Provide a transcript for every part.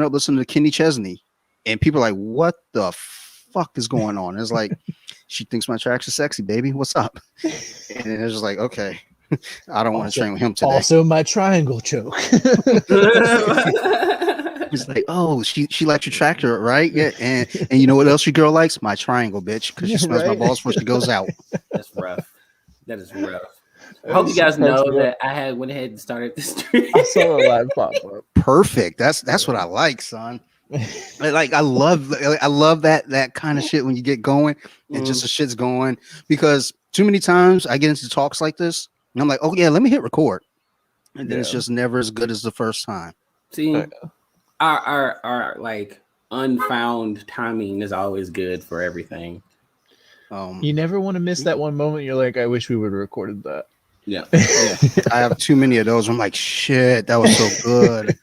up listening to Kenny Chesney, and people are like, "What the fuck is going on?" It's like, she thinks my tracks are sexy, baby. What's up? And it's just like, okay, I don't want to train with him today. Also, my triangle choke. He's like, oh, she likes your tractor, right? Yeah, and you know what else your girl likes? My triangle, bitch, because she smells my balls before she goes out. That's rough. That is rough. I hope you guys know that I went ahead and started this stream. I saw a live pop up. Perfect. That's what I like, son. I love that kind of shit when you get going and just the shit's going, because too many times I get into talks like this and I'm like, oh yeah, let me hit record, and then it's just never as good as the first time. See, our like unfound timing is always good for everything. You never want to miss that one moment. You're like, I wish we would have recorded that. Yeah. I have too many of those. I'm like, shit, that was so good.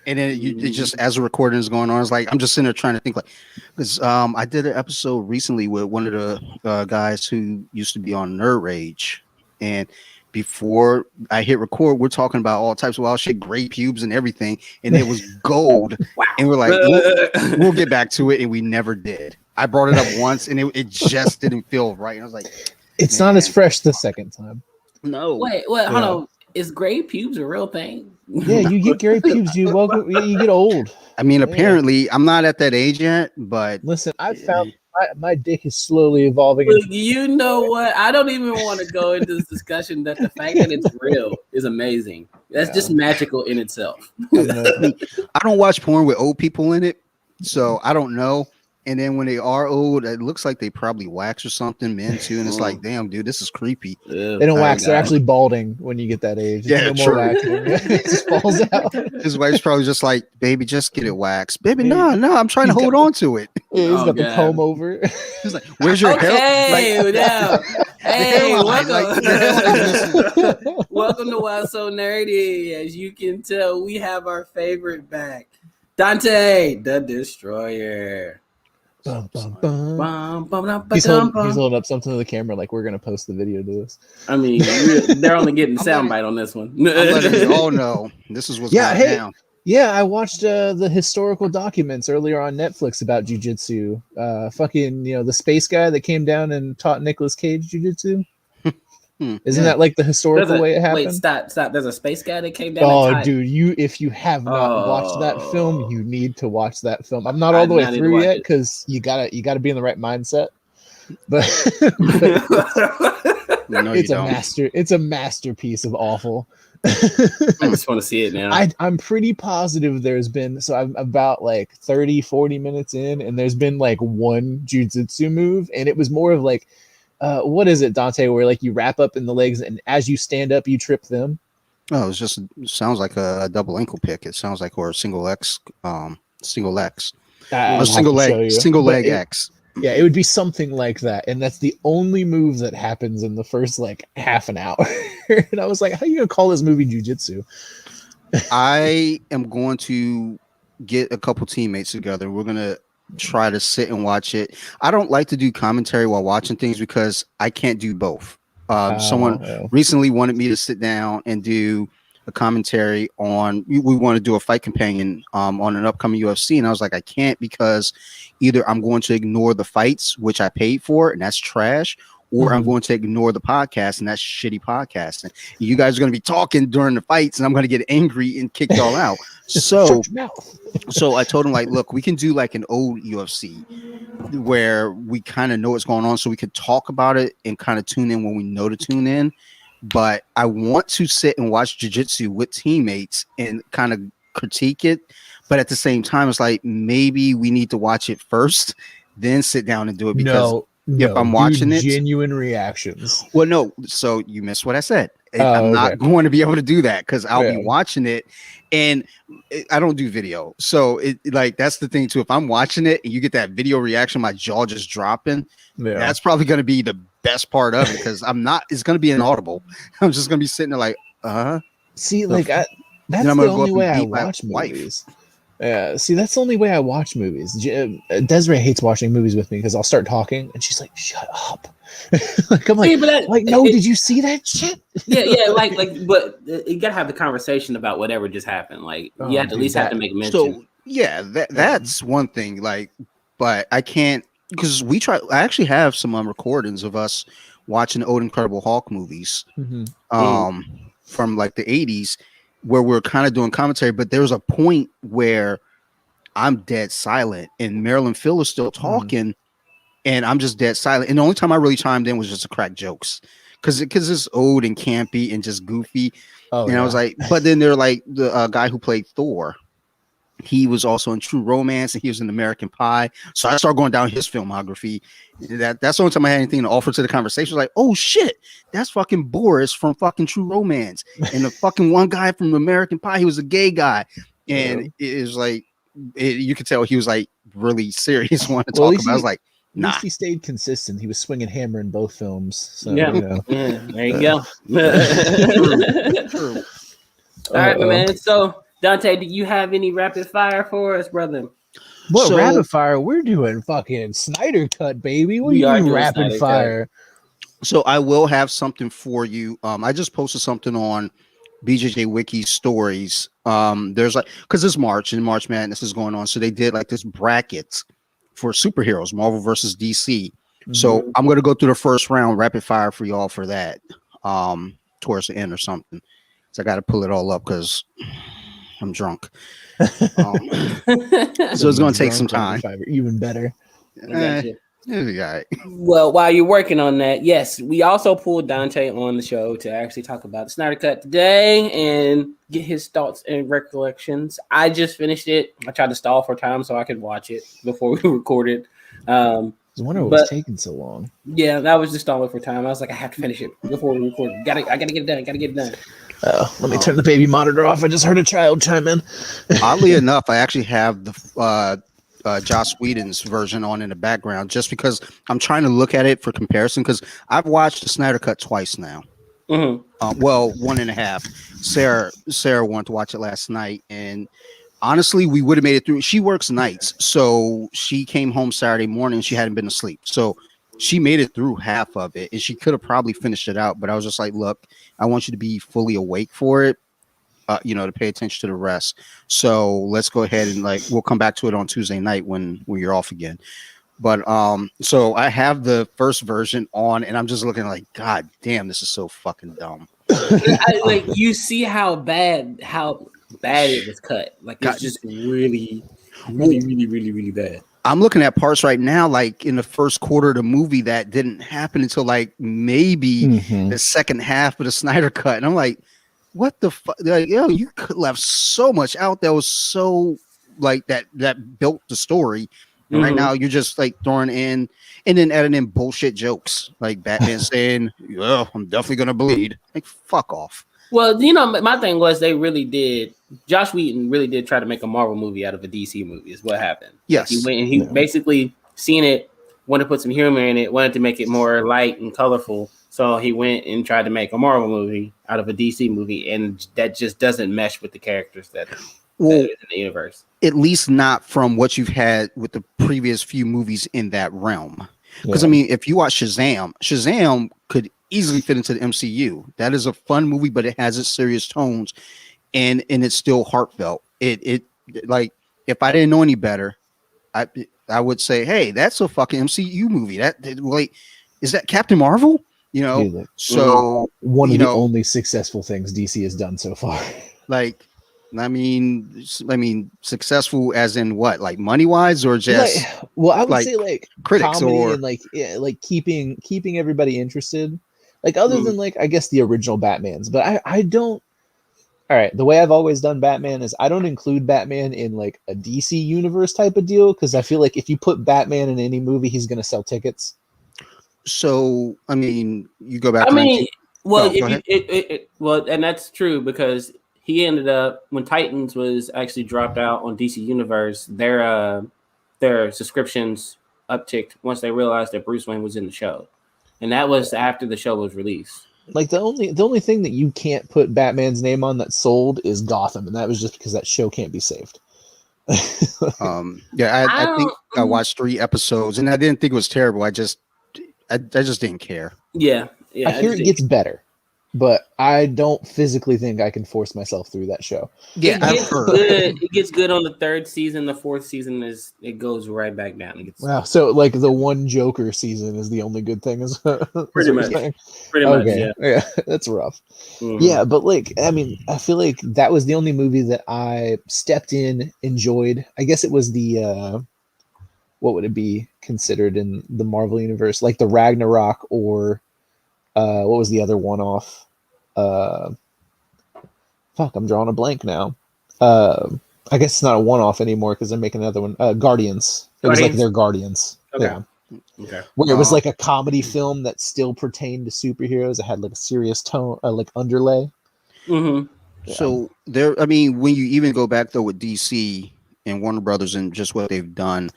And then it just, as the recording is going on, it's like I'm just sitting there trying to think, like, because I did an episode recently with one of the guys who used to be on Nerd Rage, and before I hit record, we're talking about all types of wild shit, gray pubes and everything, and it was gold. Wow. And we're like, we'll get back to it, and we never did. I brought it up once, and it just didn't feel right. And I was like, it's not as fresh the second time. No. Wait, hold on. Is gray pubes a real thing? Yeah, you get gray pubes. You get old. I mean, apparently, I'm not at that age yet, but listen, I found my dick is slowly evolving. Look, you know what? I don't even want to go into this discussion. That the fact that it's real is amazing. That's just magical in itself. I don't watch porn with old people in it, so I don't know. And then when they are old, it looks like they probably wax or something, men too. And it's like, damn, dude, this is creepy. They don't wax; they're actually balding when you get that age. Yeah, no more waxing. It just falls out. His wife's probably just like, baby, just get it waxed. Baby, no, I'm trying to hold on to it. Yeah, he's got the comb over. He's like, where's your hair? Hey, welcome to Why So Nerdy. As you can tell, we have our favorite back, Dante the Destroyer. He's holding up something to the camera like we're gonna post the video to this. I mean, they're only getting soundbite on this one. I'm letting you all know this is what's going down. Yeah, I watched the historical documents earlier on Netflix about jujitsu. Fucking, the space guy that came down and taught Nicolas Cage jujitsu. Isn't that like the historical way it happened? Wait, stop. There's a space guy that came down. Oh, dude, if you have not watched that film, you need to watch that film. I'm not all the way through yet because you gotta be in the right mindset. But it's a masterpiece of awful. I just want to see it now. I'm pretty positive there's been, so I'm about like 30-40 minutes in, and there's been like one jujitsu move, and it was more of like, what is it, Dante, where like you wrap up in the legs and as you stand up you trip them? Oh, it sounds like a double ankle pick. It sounds like, or a single X, single X, single leg X. Yeah, it would be something like that, and that's the only move that happens in the first like half an hour. And I was like, how are you gonna call this movie jujitsu? I am going to get a couple teammates together. We're gonna try to sit and watch it. I don't like to do commentary while watching things because I can't do both. Someone recently wanted me to sit down and do a commentary on, we want to do a fight companion on an upcoming UFC, and I was like, I can't, because either I'm going to ignore the fights, which I paid for, and that's trash, or I'm going to ignore the podcast, and that's shitty podcasting. You guys are going to be talking during the fights, and I'm going to get angry and kick y'all out. So I told him, like, look, we can do like an old UFC where we kind of know what's going on, so we can talk about it and kind of tune in when we know to tune in. But I want to sit and watch jiu-jitsu with teammates and kind of critique it. But at the same time, it's like, maybe we need to watch it first, then sit down and do it, because if I'm watching it, genuine reactions. Well, no. So you missed what I said. I'm not going to be able to do that because I'll be watching it, and I don't do video. So that's the thing too. If I'm watching it and you get that video reaction, my jaw just dropping, that's probably going to be the best part of it, because it's going to be inaudible. I'm just going to be sitting there like, See, like that's the only way I watch movies. See, that's the only way I watch movies. Desiree hates watching movies with me because I'll start talking and she's like, "Shut up!" Like I'm like, no, did you see that shit? Yeah, but you gotta have the conversation about whatever just happened. Like you have to at least have to make mention. Yeah, that's one thing. Like, but I can't because we try. I actually have some recordings of us watching old Incredible Hulk movies, from like the '80s, where we're kind of doing commentary. But there was a point where I'm dead silent, and Marilyn Phil is still talking, and I'm just dead silent. And the only time I really chimed in was just to crack jokes, because it's old and campy and just goofy. I was like, but then they're like the guy who played Thor. He was also in True Romance, and he was in American Pie. So I started going down his filmography. That's the only time I had anything to offer to the conversation. Like, oh shit, that's fucking Boris from fucking True Romance, and the fucking one guy from American Pie. He was a gay guy, and it was like you could tell he was like really serious, wanting to talk about. I was like, nah. At least he stayed consistent. He was swinging hammer in both films. So, there you go. True. All right, man. So, Dante, do you have any rapid fire for us, brother? What rapid fire? We're doing fucking Snyder Cut, baby. What are you doing rapid fire? So I will have something for you. I just posted something on BJJ Wiki stories. There's like, because it's March and March Madness is going on, so they did like this brackets for superheroes, Marvel versus DC. So I'm gonna go through the first round rapid fire for y'all for that, towards the end or something. So I got to pull it all up because I'm drunk. So it's going to take some time. Even better. Well, while you're working on that, yes, we also pulled Dante on the show to actually talk about the Snyder Cut today and get his thoughts and recollections. I just finished it. I tried to stall for time so I could watch it before we recorded. I was wondering what was taking so long. Yeah, that was just stalling for time. I was like, I have to finish it before we record. I gotta get it done. Let me turn the baby monitor off. I just heard a child chime in. Oddly enough, I actually have the Joss Whedon's version on in the background just because I'm trying to look at it for comparison, because I've watched the Snyder Cut twice now. Well, 1.5. Sarah wanted to watch it last night, and honestly, we would have made it through. She works nights, so she came home Saturday morning. She hadn't been asleep, so she made it through half of it, and she could have probably finished it out. But I was just like, look, I want you to be fully awake for it, to pay attention to the rest. So let's go ahead and we'll come back to it on Tuesday night when you're off again. But so I have the first version on, and I'm just looking like, God damn, this is so fucking dumb. You see how bad it was cut. Like, it's just really bad. I'm looking at parts right now, like in the first quarter of the movie, that didn't happen until like maybe the second half of the Snyder Cut. And I'm like, what the fuck? Like, you could left so much out that was so like that built the story. And right now you're just like throwing in and then adding in bullshit jokes, like Batman saying, I'm definitely going to bleed. Like, fuck off. Well, my thing was Joss Whedon really did try to make a Marvel movie out of a DC movie is what happened. Yes. He went and he basically seen it, wanted to put some humor in it, wanted to make it more light and colorful. So he went and tried to make a Marvel movie out of a DC movie, and that just doesn't mesh with the characters that is in the universe. At least not from what you've had with the previous few movies in that realm. Because, I mean, if you watch Shazam could easily fit into the MCU. That is a fun movie, but it has its serious tones, and it's still heartfelt. It like, if I didn't know any better, I would say, hey, that's a fucking MCU movie. Is that Captain Marvel? So one of the only successful things DC has done so far. Like, I mean, successful as in what, like money wise, or just I would say like critics or and keeping everybody interested. Like, other than I guess the original Batmans, but I don't. All right, the way I've always done Batman is I don't include Batman in like a DC universe type of deal, because I feel like if you put Batman in any movie, he's going to sell tickets. So, I mean, you go back. And that's true, because he ended up, when Titans was actually dropped out on DC Universe, their subscriptions upticked once they realized that Bruce Wayne was in the show, and that was after the show was released. Like, the only thing that you can't put Batman's name on that sold is Gotham, and that was just because that show can't be saved. I think I watched 3 episodes, and I didn't think it was terrible. I just didn't care. Yeah. I hear it gets better. but I don't physically think I can force myself through that show. Yeah, I've heard. It gets good on the third season. The fourth season it goes right back down. Wow, so like the one Joker season is the only good thing, is pretty much. Pretty much, yeah, that's rough. Mm-hmm. Yeah, but like, I mean, I feel like that was the only movie that I stepped in, enjoyed. I guess it was the what would it be considered in the Marvel universe, like the Ragnarok, or what was the other one off? Fuck, I'm drawing a blank now. I guess it's not a one-off anymore because they're making another one. Guardians. It was like their Guardians. Okay. Yeah. Okay. Where it was like a comedy film that still pertained to superheroes. It had like a serious tone, like underlay. Mm-hmm. Yeah. So there, I mean, when you even go back though with DC and Warner Brothers and just what they've done,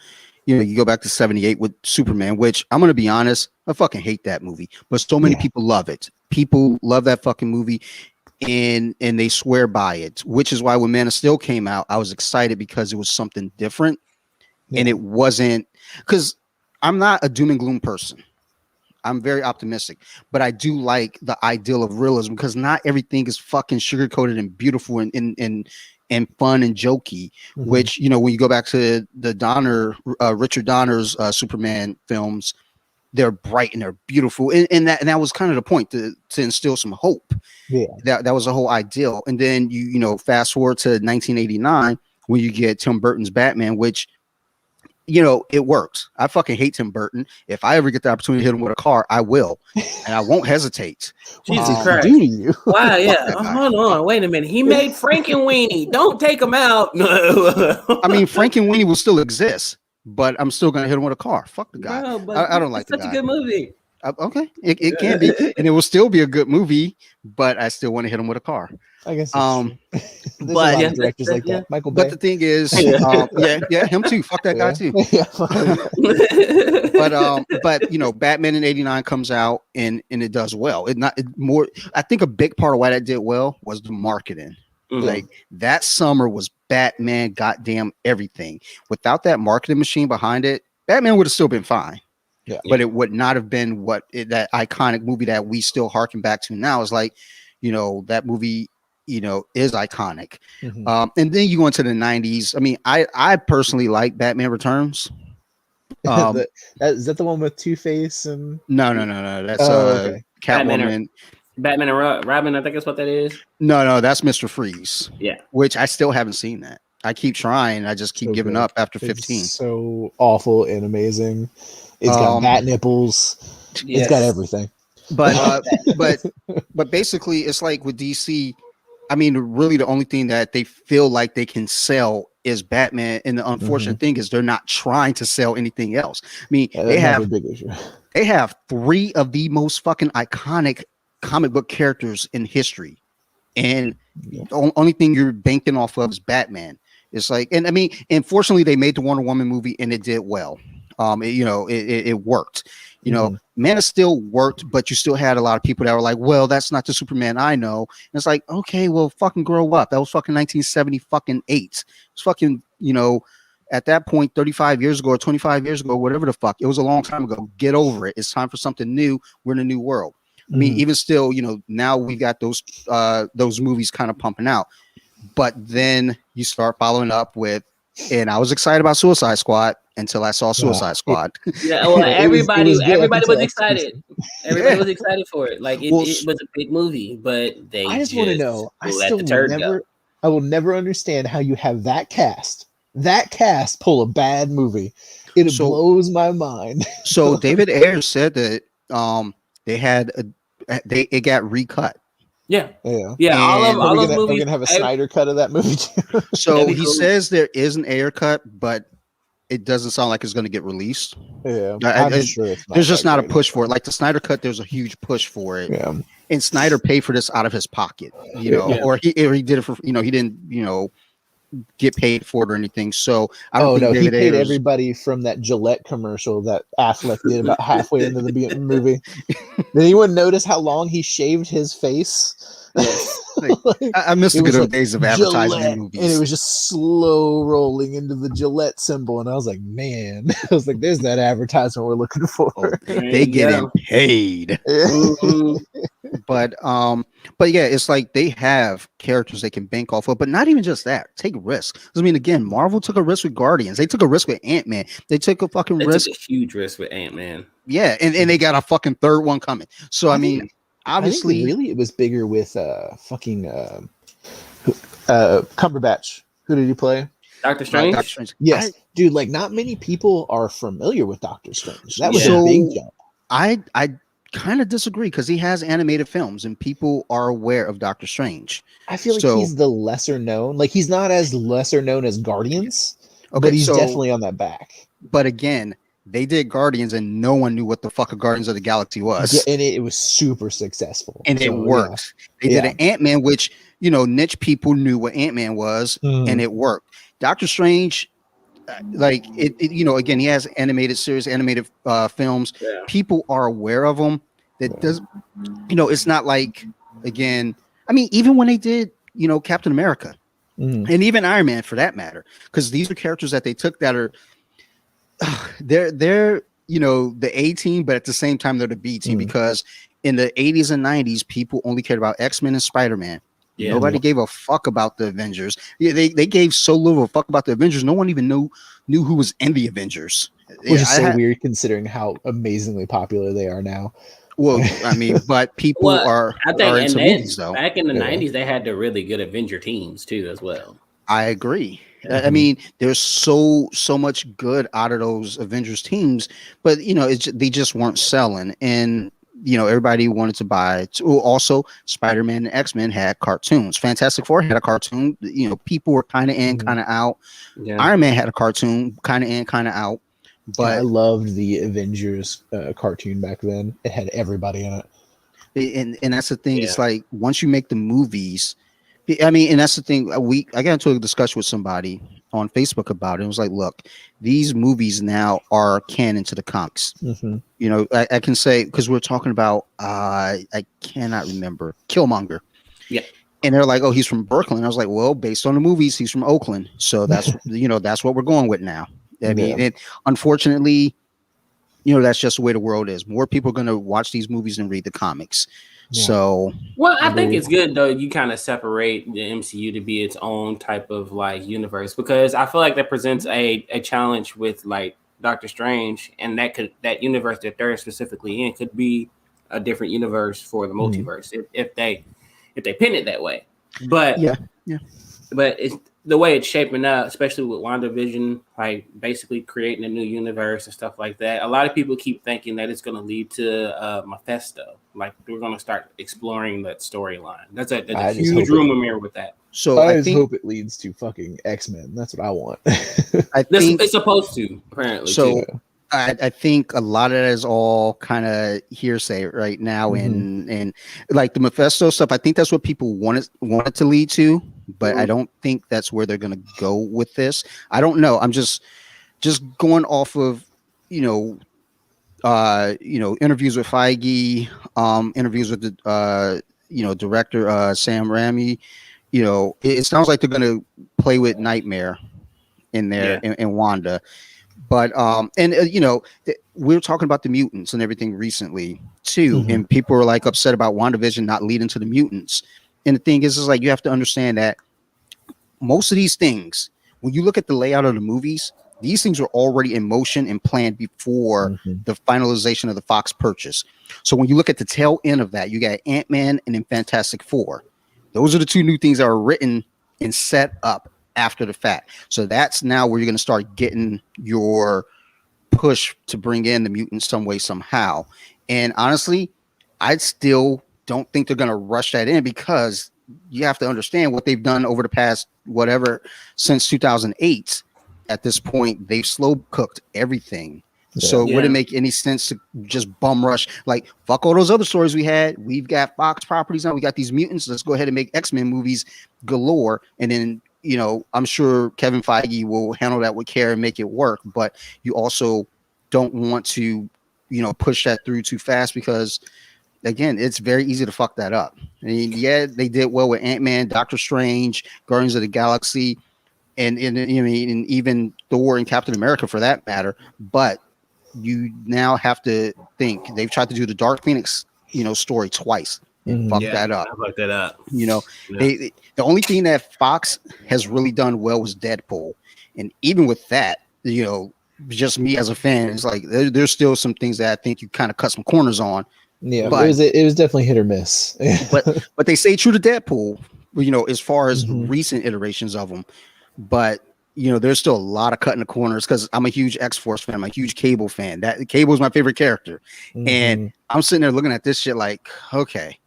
you know, you go back to 78 with Superman, which I'm gonna be honest, I fucking hate that movie, but so many people love it. People love that fucking movie, and they swear by it, which is why when Man of Steel came out, I was excited because it was something different, and it wasn't, because I'm not a doom and gloom person. I'm very optimistic, but I do like the ideal of realism because not everything is fucking sugar coated and beautiful and fun and jokey. Mm-hmm. Which, you know, when you go back to the Donner, Richard Donner's Superman films, they're bright and they're beautiful, and that was kind of the point, to instill some hope. Yeah, that was the whole ideal. And then you know, fast forward to 1989 when you get Tim Burton's Batman, which, you know, it works. I fucking hate Tim Burton. If I ever get the opportunity to hit him with a car, I will, and I won't hesitate. Jesus Christ! Do you? Wow, yeah. Hold on, wait a minute. He made Frankenweenie. Don't take him out. No. I mean, Frankenweenie will still exist, but I'm still gonna hit him with a car. Fuck the guy. No, I don't like the guy. Such a good movie. Okay, it can be, and it will still be a good movie, but I still want to hit him with a car. I guess. But a lot of directors like that. Michael Bay. But the thing is, yeah, him too. Fuck that guy too. But you know, Batman in '89 comes out and it does well. I think a big part of why that did well was the marketing. Mm-hmm. Like that summer was Batman, goddamn everything. Without that marketing machine behind it, Batman would have still been fine. Yeah, but it would not have been that iconic movie that we still harken back to now. Is like, you know, that movie, you know, is iconic. Mm-hmm. And then you go into the 90s. I mean, I personally like Batman Returns. Is that the one with Two-Face and no, that's okay. Catwoman. Batman and Robin, I think that's what that is. No, that's Mr. Freeze. Yeah, which I still haven't seen that. I keep trying. I just keep giving up after 15. It's so awful and amazing. It's got bat nipples. Yes. It's got everything. But but basically, it's like with DC. I mean, really, the only thing that they feel like they can sell is Batman, and the unfortunate thing is they're not trying to sell anything else. I mean, they have a big issue. They have 3 of the most fucking iconic comic book characters in history, and the only thing you're banking off of is Batman. It's like, and I mean, unfortunately, they made the Wonder Woman movie, and it did well. It worked. You know, Man of Steel worked, but you still had a lot of people that were like, well, that's not the Superman I know. And it's like, okay, well, fucking grow up. That was fucking 1978. It's fucking, you know, at that point, 35 years ago or 25 years ago, whatever the fuck, it was a long time ago. Get over it. It's time for something new. We're in a new world. I mean, even still, you know, now we got those movies kind of pumping out. But then you start following up with, and I was excited about Suicide Squad until I saw Suicide Squad. Yeah, well, everybody was excited. Everybody was excited for it. Like it was a big movie, but I just want to know. I will never understand how you have that cast pull a bad movie. It blows my mind. So David Ayer said that it got recut. Yeah. And all those movies. We're gonna have a Snyder cut of that movie too. So he says there is an Ayer cut, but it doesn't sound like it's going to get released. Yeah, I'm sure there's just not a push for it. Like the Snyder cut, there's a huge push for it. Yeah, and Snyder paid for this out of his pocket, you know, or he did it for, you know, he didn't, you know, get paid for it or anything. So I don't think he paid everybody from that Gillette commercial that Affleck did about halfway into the movie. Did anyone notice how long he shaved his face? I missed the good old days of advertising in movies, and it was just slow rolling into the Gillette symbol, and I was like, man, I was like, there's that advertisement we're looking for. They getting paid. But yeah, it's like they have characters they can bank off of, but not even just that. Take risks. I mean, again, Marvel took a risk with Guardians. They took a risk with Ant-Man. They took a fucking risk. Took a huge risk with Ant-Man. Yeah, and they got a fucking third one coming. So I mean, obviously, really, it was bigger with Cumberbatch. Who did he play? Doctor Strange? Doctor Strange. Yes, dude. Like, not many people are familiar with Doctor Strange. That was a big jump. I kind of disagree because he has animated films and people are aware of Doctor Strange. I feel like he's the lesser known. Like, he's not as lesser known as Guardians, but he's definitely on that back. But again, they did Guardians and no one knew what the fuck a Guardians of the Galaxy was. Yeah, and it was super successful. And it worked. Yeah. They did an Ant-Man, which, niche people knew what Ant-Man was, and it worked. Doctor Strange, like it, again, he has animated films. Yeah. People are aware of them. That does, it's not like, again, I mean, even when they did, Captain America and even Iron Man for that matter, because these are characters that they took that are, they're the A team, but at the same time they're the B team because in the 80s and 90s, people only cared about X-Men and Spider-Man. Yeah, nobody gave a fuck about the Avengers. Yeah, they gave so little a fuck about the Avengers. No one even knew who was in the Avengers. Which is so weird considering how amazingly popular they are now. Well, I mean, but people are into movies though. Back in the 90s, they had the really good Avenger teams too, as well. I agree. I mean, there's so much good out of those Avengers teams, but they just weren't selling, and everybody wanted to buy. Also, Spider-Man and X-Men had cartoons. Fantastic Four had a cartoon. People were kind of in, kind of out. Yeah. Iron Man had a cartoon, kind of in, kind of out. But I loved the Avengers cartoon back then. It had everybody in it. And that's the thing. Yeah. It's like once you make the movies, I mean, and that's the thing. I got into a discussion with somebody on Facebook about it. It was like, look, these movies now are canon to the comics. I can say, because we're talking about, I cannot remember, Killmonger. Yeah. And they're like, oh, he's from Brooklyn. I was like, well, based on the movies, he's from Oakland. So that's, that's what we're going with now. I mean, and unfortunately, that's just the way the world is. More people are going to watch these movies and read the comics. Yeah. So, well, I think it's good though. You kind of separate the MCU to be its own type of like universe, because I feel like that presents a challenge with like Doctor Strange, and that universe that they're specifically in could be a different universe for the multiverse if they pin it that way. But but it's the way it's shaping up, especially with WandaVision, like basically creating a new universe and stuff like that. A lot of people keep thinking that it's going to lead to Mephisto. Like we're going to start exploring that storyline. That's a huge rumor mirror with that. So I just hope it leads to fucking X-Men. That's what I want. I think it's supposed to, apparently. So I think a lot of that is all kind of hearsay right now, and like the Mephisto stuff. I think that's what people want it to lead to, but I don't think that's where they're going to go with this. I don't know. I'm just going off of interviews with Feige, interviews with the director Sam Raimi. It sounds like they're going to play with Nightmare in there in Wanda. But we were talking about the mutants and everything recently too, and people were like upset about WandaVision not leading to the mutants. And the thing is like you have to understand that most of these things, when you look at the layout of the movies, these things were already in motion and planned before the finalization of the Fox purchase. So when you look at the tail end of that, you got Ant-Man and then Fantastic Four. Those are the two new things that are written and set up after the fact. So that's now where you're going to start getting your push to bring in the mutants some way, somehow. And honestly, I still don't think they're going to rush that in, because you have to understand what they've done over the past, since 2008. At this point, they've slow cooked everything. So it wouldn't make any sense to just bum rush. Like, fuck all those other stories we had. We've got Fox properties now. We got these mutants. Let's go ahead and make X-Men movies galore. And then, I'm sure Kevin Feige will handle that with care and make it work. But you also don't want to, push that through too fast, because, again, it's very easy to fuck that up. I mean, they did well with Ant-Man, Doctor Strange, Guardians of the Galaxy, and even Thor and Captain America for that matter. But you now have to think they've tried to do the Dark Phoenix, story twice. and fuck that up. I fucked that up. You know, the only thing that Fox has really done well was Deadpool, and even with that, you know, just me as a fan, it's like there's still some things that I think you kind of cut some corners on. Yeah, but it was definitely hit or miss. but they say true to Deadpool, you know, as far as recent iterations of them. But you know, there's still a lot of cutting the corners because I'm a huge X-Force fan. I'm a huge Cable fan. That Cable is my favorite character, and I'm sitting there looking at this shit like, okay,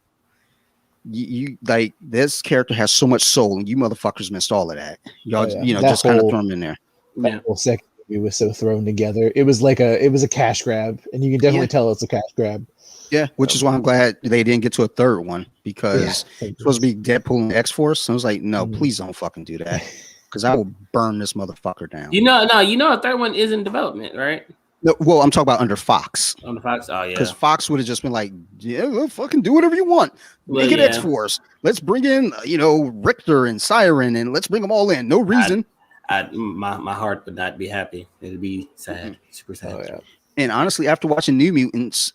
you like this character has so much soul, and you motherfuckers missed all of that. Y'all, you know, that just kind of throw them in there. That whole second movie was so thrown together. It was like it was a cash grab, and you can definitely tell it's a cash grab. Yeah, which is why I'm glad they didn't get to a third one because it's supposed to be Deadpool and X-Force. So I was like, no, please don't fucking do that because I will burn this motherfucker down. You know, a third one is in development, right? No, well, I'm talking about under Fox. On the Fox, oh yeah. Because Fox would have just been like, yeah, well, fucking do whatever you want. Make it X-Force. Let's bring in, you know, Richter and Siren, and let's bring them all in. No reason. My heart would not be happy. It'd be sad, super sad. Oh, yeah. And honestly, after watching New Mutants,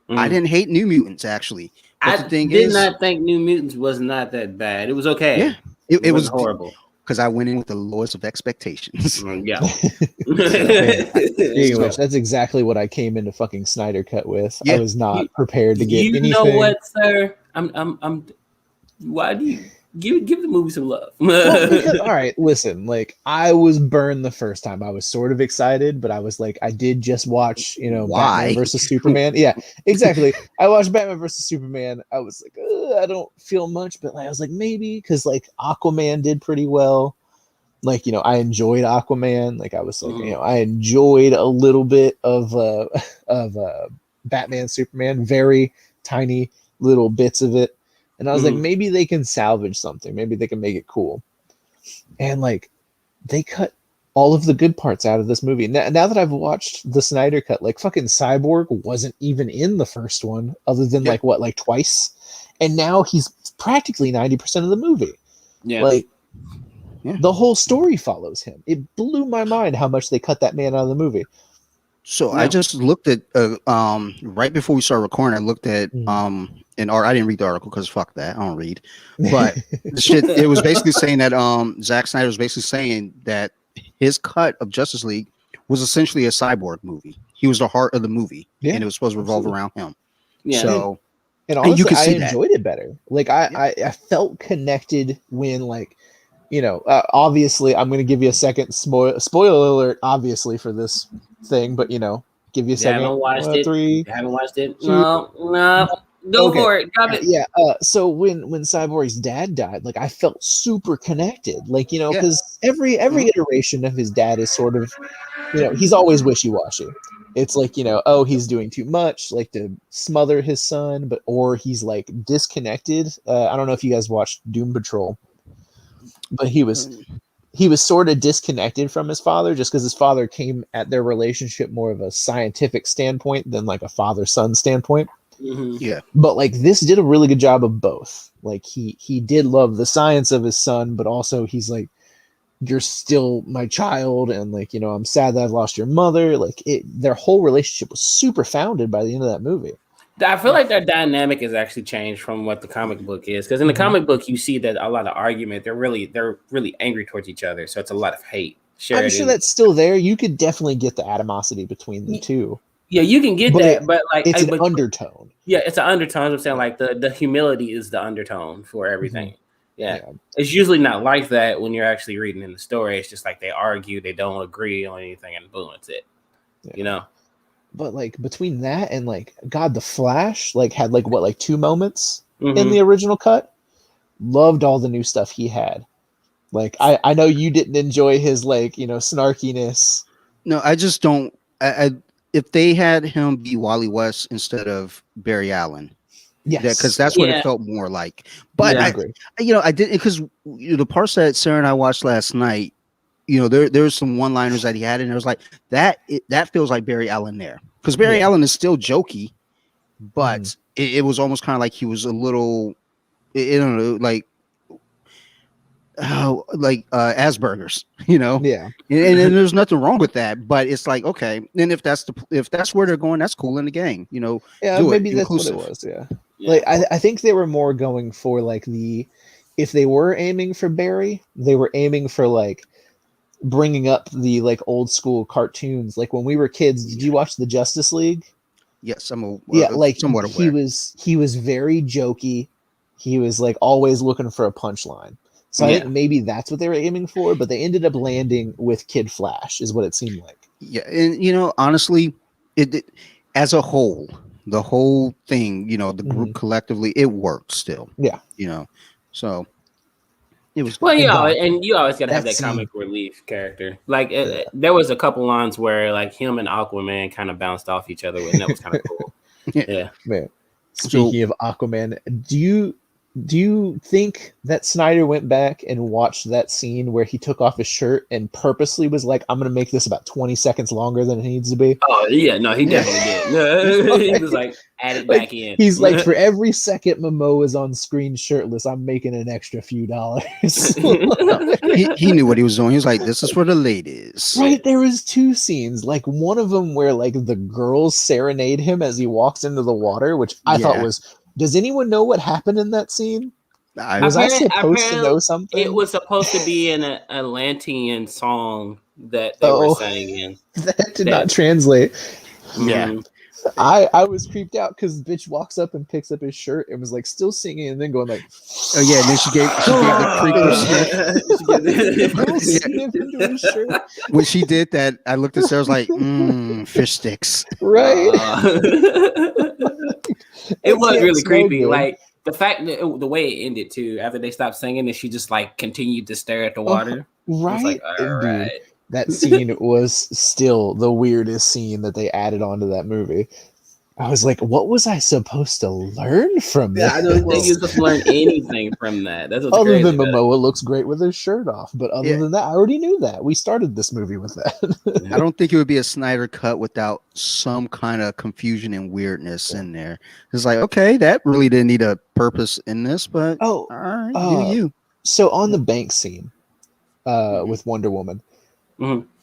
I didn't hate New Mutants actually. But I did not think New Mutants was not that bad. It was okay. Yeah, it was horrible. Because I went in with the lowest of expectations. Yeah. Anyways, that's exactly what I came into fucking Snyder Cut with. I was not prepared to get anything. You know what, sir? I'm. Why do you give the movie some love? Well, because, all right, listen. Like I was burned the first time. I was sort of excited, but I was like, I did just watch, you know, Batman versus Superman. Yeah, exactly. I watched Batman versus Superman. I was like, I don't feel much, but I was like, maybe because like Aquaman did pretty well. Like, you know, I enjoyed Aquaman. Like I was like, you know, I enjoyed a little bit of Batman Superman, very tiny little bits of it. And I was like, maybe they can salvage something. Maybe they can make it cool. And like, they cut all of the good parts out of this movie. Now that I've watched the Snyder Cut, like fucking Cyborg wasn't even in the first one, other than like twice. And now he's practically 90% of the movie. Yeah. Like, the whole story follows him. It blew my mind how much they cut that man out of the movie. So I just looked at right before we started recording. I looked at I didn't read the article because fuck that, I don't read. But it was basically saying that Zack Snyder was basically saying that his cut of Justice League was essentially a Cyborg movie. He was the heart of the movie, and it was supposed to revolve around him. Yeah. So and honestly, you could see I enjoyed it better. Like I felt connected when like. You know, obviously, I'm going to give you a second spoiler alert, obviously, for this thing, but, you know, give you a second. Haven't watched it. Haven't watched it. No. Go for it. Drop it. Yeah. So when Cyborg's dad died, like, I felt super connected. Like, you know, because every iteration of his dad is sort of, you know, he's always wishy-washy. It's like, you know, oh, he's doing too much, like to smother his son, or he's like disconnected. I don't know if you guys watched Doom Patrol. But he was sort of disconnected from his father just because his father came at their relationship more of a scientific standpoint than like a father-son standpoint. Yeah. But like this did a really good job of both. Like he did love the science of his son, but also he's like, you're still my child. And like, you know, I'm sad that I've lost your mother. Like their whole relationship was super founded by the end of that movie. I feel like their dynamic has actually changed from what the comic book is, because in the comic book you see that a lot of argument. They're really angry towards each other, so it's a lot of hate. I'm sure that's still there. You could definitely get the animosity between the two. Yeah, you can get that, but like it's an undertone. Yeah, it's an undertone. I'm saying like the humility is the undertone for everything. Yeah, it's usually not like that when you're actually reading in the story. It's just like they argue, they don't agree on anything, and boom, it's it. Yeah. You know. But like between that and like God, the Flash like had like what, like 2 moments in the original cut. Loved all the new stuff he had. Like I know you didn't enjoy his like, you know, snarkiness. No, I just don't. If they had him be Wally West instead of Barry Allen, because that's what it felt more like. But I agree. You know, I didn't, because the parts that Sarah and I watched last night. You know, there's some one-liners that he had, and it was like that feels like Barry Allen there, because Barry Allen is still jokey, but it was almost kind of like he was a little, I don't know, like Asperger's, Yeah. and there's nothing wrong with that, but it's like, okay, then if that's where they're going, that's cool in the gang, Yeah, do maybe it that's inclusive. what it was. Yeah. Like I think they were more going for like if they were aiming for Barry, they were aiming for like bringing up the like old school cartoons. Like when we were kids, did you watch the Justice League? Yes, I'm Like somewhat aware. he was very jokey. He was like always looking for a punchline. So I think maybe that's what they were aiming for, but they ended up landing with Kid Flash, is what it seemed like. Yeah, and honestly, it as a whole, the whole thing, the group collectively, it worked still. Yeah. So it was well, and you always gotta have that comic relief character. Like there was a couple lines where like him and Aquaman kind of bounced off each other, and that was kind of cool. Yeah. Man. Speaking of Aquaman, do you think that Snyder went back and watched that scene where he took off his shirt and purposely was like, I'm going to make this about 20 seconds longer than it needs to be? Oh, yeah. No, he definitely did. He was like, add it back in. He's like, for every second Momoa is on screen shirtless, I'm making an extra few dollars. he knew what he was doing. He was like, this is for the ladies. Right. There was two scenes. Like one of them where like the girls serenade him as he walks into the water, which I thought was... Does anyone know what happened in that scene? Was I supposed to know something? It was supposed to be an Atlantean song that they were singing. That did not translate. Yeah. I was creeped out because the bitch walks up and picks up his shirt and was like still singing and then going like, oh yeah, and then she gave the creeper his shirt. When she did that, I looked at Sarah, I was like, fish sticks. Right. It was really creepy. Good. Like the fact that the way it ended too, after they stopped singing and she just like continued to stare at the water. Right. Like, all right. That scene was still the weirdest scene that they added onto that movie. I was like, what was I supposed to learn from that? I don't think you're supposed to learn anything from that. That's what's other than Momoa looks great with his shirt off. But other than that, I already knew that. We started this movie with that. I don't think it would be a Snyder cut without some kind of confusion and weirdness in there. It's like, okay, that really didn't need a purpose in this, but all right, do you. So on the bank scene with Wonder Woman,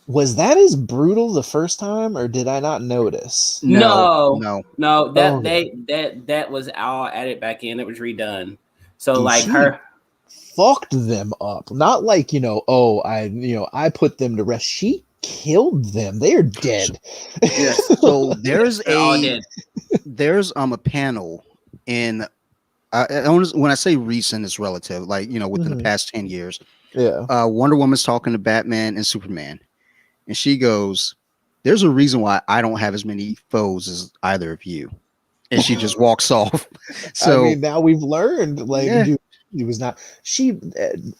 was that as brutal the first time, or did I not notice? No. That was all added back in. It was redone. So like her fucked them up. Not like I put them to rest. She killed them. They are dead. So there's a panel in. When I say recent, it's relative. Like within the past 10 years. Yeah. Wonder Woman's talking to Batman and Superman. And she goes, there's a reason why I don't have as many foes as either of you. And she just walks off. So I mean, now we've learned, it was not she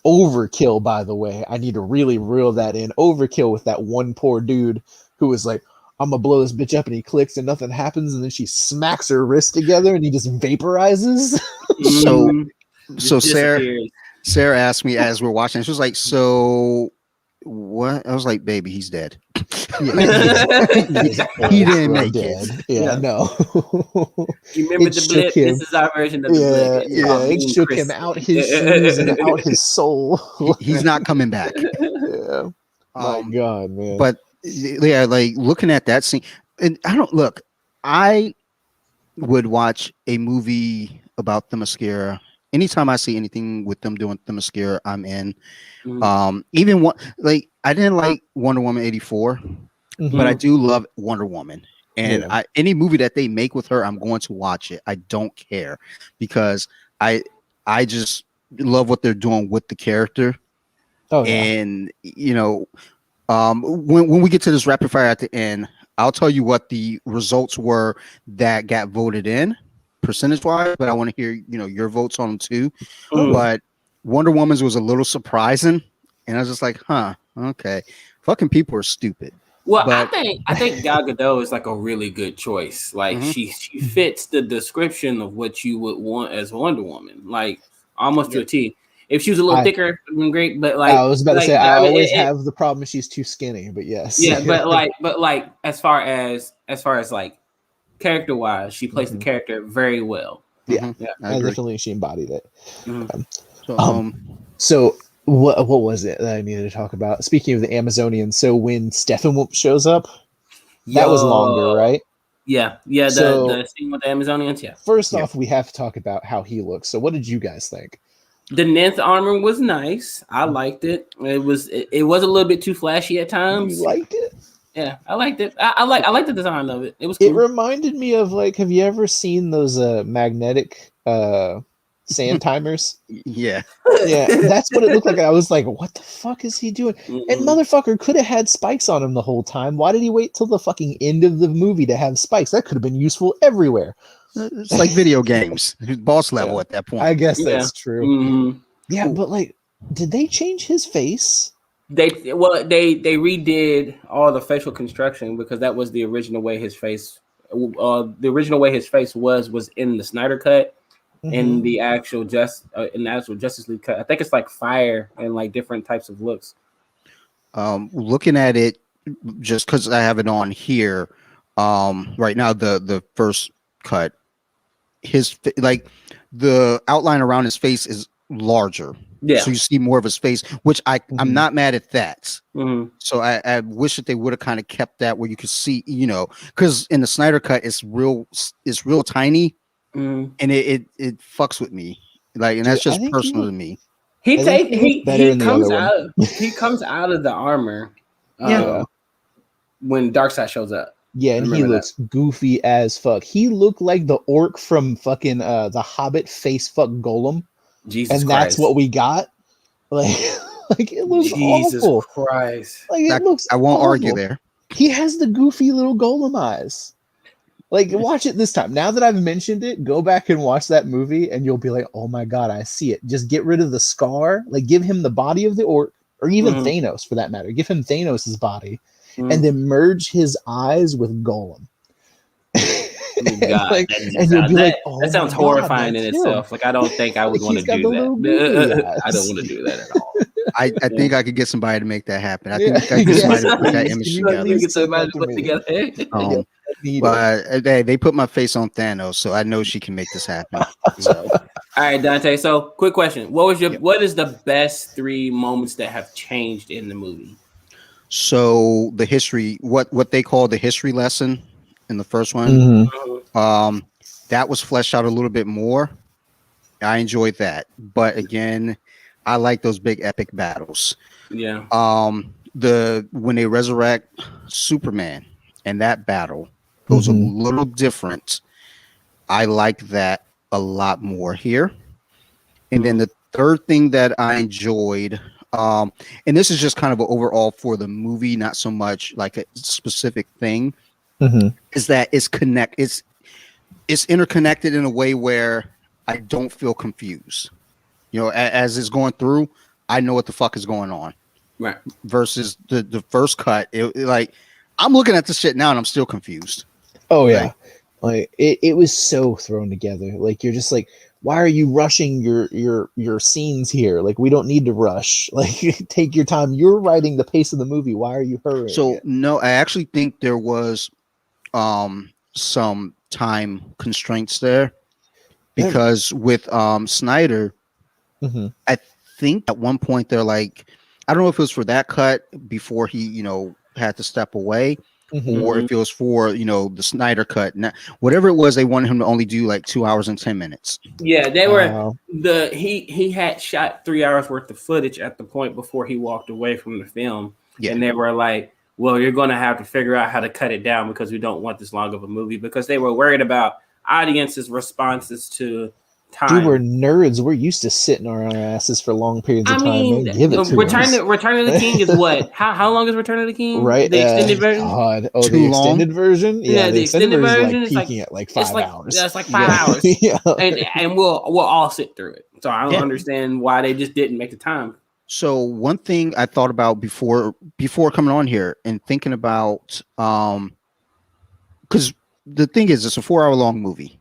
overkill, by the way. I need to really reel that in. Overkill with that one poor dude who was like, I'm gonna blow this bitch up, and he clicks and nothing happens, and then she smacks her wrists together and he just vaporizes. So Sarah asked me as we're watching, she was like, so what? I was like, baby, he's dead. He didn't make it. Yeah, no. You remember the blip? This is our version of the blip. It shook him out his shoes and out his soul. He's not coming back. Yeah. My God, man. But yeah, like looking at that scene, and I would watch a movie about the mascara. Anytime I see anything with them doing the mascara, I'm in. Even one, like I didn't like Wonder Woman 84, but I do love Wonder Woman. And any movie that they make with her, I'm going to watch it. I don't care because I just love what they're doing with the character. And when we get to this rapid fire at the end, I'll tell you what the results were that got voted in percentage wise, but I want to hear your votes on them too. But Wonder Woman's was a little surprising, and I was just like, okay, fucking people are stupid. Well, I think Gal Gadot is like a really good choice. Like she fits the description of what you would want as Wonder Woman, like almost to a T. If she was a little thicker, it would have been great. But like I was about to say, I always have the problem she's too skinny. But yes, but as far as like character wise, she plays the character very well. I definitely she embodied it. So What was it that I needed to talk about? Speaking of the Amazonians, so when Steppenwolf shows up, that was longer, right? Yeah. So, the scene with the Amazonians. Yeah. First off, we have to talk about how he looks. So, what did you guys think? The Nth armor was nice. I liked it. It was a little bit too flashy at times. You liked it? Yeah, I liked it. I like the design of it. It was cool. It reminded me of have you ever seen those magnetic sand timers? Yeah, that's what it looked like. I was like, what the fuck is he doing? And motherfucker could have had spikes on him the whole time. Why did he wait till the fucking end of the movie to have spikes? That could have been useful everywhere. It's like video games, boss level at that point. I guess that's true. Mm-hmm. Yeah, but did they change his face? They redid all the facial construction because that was the original way his face. The original way his face was in the Snyder cut, in the actual Justice League cut. I think it's like fire and like different types of looks. Looking at it, just because I have it on here, right now the first cut, the outline around his face is larger. Yeah. So you see more of his face, which I'm not mad at that. Mm-hmm. So I wish that they would have kind of kept that where you could see, because in the Snyder cut it's real tiny, and it fucks with me. And that's just personal to me. He comes out of the armor. When Darkseid shows up. Yeah, and he looks goofy as fuck. He looked like the orc from fucking the Hobbit face fuck Golem. Jesus and Christ. That's what we got. It looks Jesus awful. Christ. It looks I won't awful. argue there. He has the goofy little Golem eyes. Watch it this time. Now that I've mentioned it, go back and watch that movie and you'll be like, oh my God, I see it. Just get rid of the scar. Give him the body of the orc, or even Thanos for that matter. Give him Thanos' body and then merge his eyes with Golem. God, and you'll be like, oh, that sounds horrifying in itself. I don't think I would want to do that. I don't want to do that at all. I think I could get somebody to make that happen. I think I could get somebody to put that image together. Get somebody to put together. But they put my face on Thanos, so I know she can make this happen. So. All right, Dante. So, quick question: what is the best 3 moments that have changed in the movie? So the history, what they call the history lesson in the first one, that was fleshed out a little bit more. I enjoyed that, but again, I like those big epic battles. Yeah. When they resurrect Superman and that battle goes a little different. I like that a lot more here. And then the third thing that I enjoyed, and this is just kind of an overall for the movie, not so much like a specific thing, is that it's interconnected in a way where I don't feel confused. As it's going through, I know what the fuck is going on. Right. Versus the first cut, I'm looking at this shit now and I'm still confused. Oh yeah, it was so thrown together. You're just why are you rushing your scenes here? We don't need to rush. Take your time. You're writing the pace of the movie. Why are you hurrying? So no, I actually think there was some time constraints there because with Snyder, I think at one point they're I don't know if it was for that cut before he had to step away. Or if it was for the Snyder cut, whatever it was, they wanted him to only do 2 hours and 10 minutes. Yeah, they were he had shot 3 hours worth of footage at the point before he walked away from the film, and they were like, "Well, you're going to have to figure out how to cut it down because we don't want this long of a movie," because they were worried about audiences' responses to time. Dude, we're nerds. We're used to sitting on our asses for long periods of time. Give it to us. Return of the King is what? How long is Return of the King? Right. The extended version? God. Oh, the extended version? Yeah, the extended version is peaking at 5 hours. Yeah, it's 5 hours. Yeah. And we'll all sit through it. So I don't understand why they just didn't make the time. So one thing I thought about before coming on here and thinking about because the thing is it's a 4-hour long movie.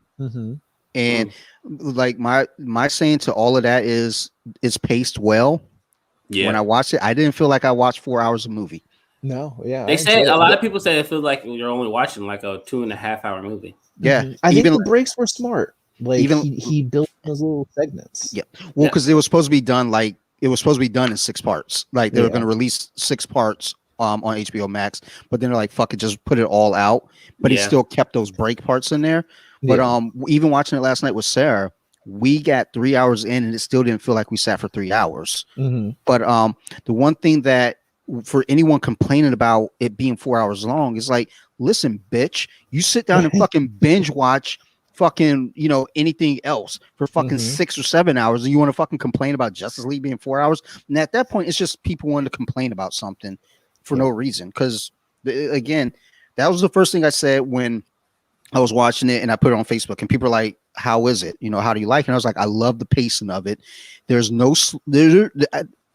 And my saying to all of that is it's paced well. Yeah. When I watched it, I didn't feel like I watched 4 hours of movie. No, yeah. They said a lot of people say it feels like you're only watching a 2.5 hour movie. Yeah. I think the breaks were smart. He built those little segments. Yeah. Well, because it was supposed to be done it was supposed to be done in 6 parts. Like they were going to release 6 parts on HBO Max, but then they're like, fuck it, just put it all out. But he still kept those break parts in there. But even watching it last night with Sarah, we got 3 hours in and it still didn't feel like we sat for 3 hours. But the one thing that for anyone complaining about it being 4 hours long is like, listen, bitch, you sit down and fucking binge watch fucking, you know, anything else for fucking 6 or 7 hours, and you want to fucking complain about Justice League being 4 hours. And at that point, it's just people wanting to complain about something for no reason. Because again, that was the first thing I said when I was watching it, and I put it on Facebook, and people are like, how is it? You know, how do you like it? And I was like, I love the pacing of it. There's no,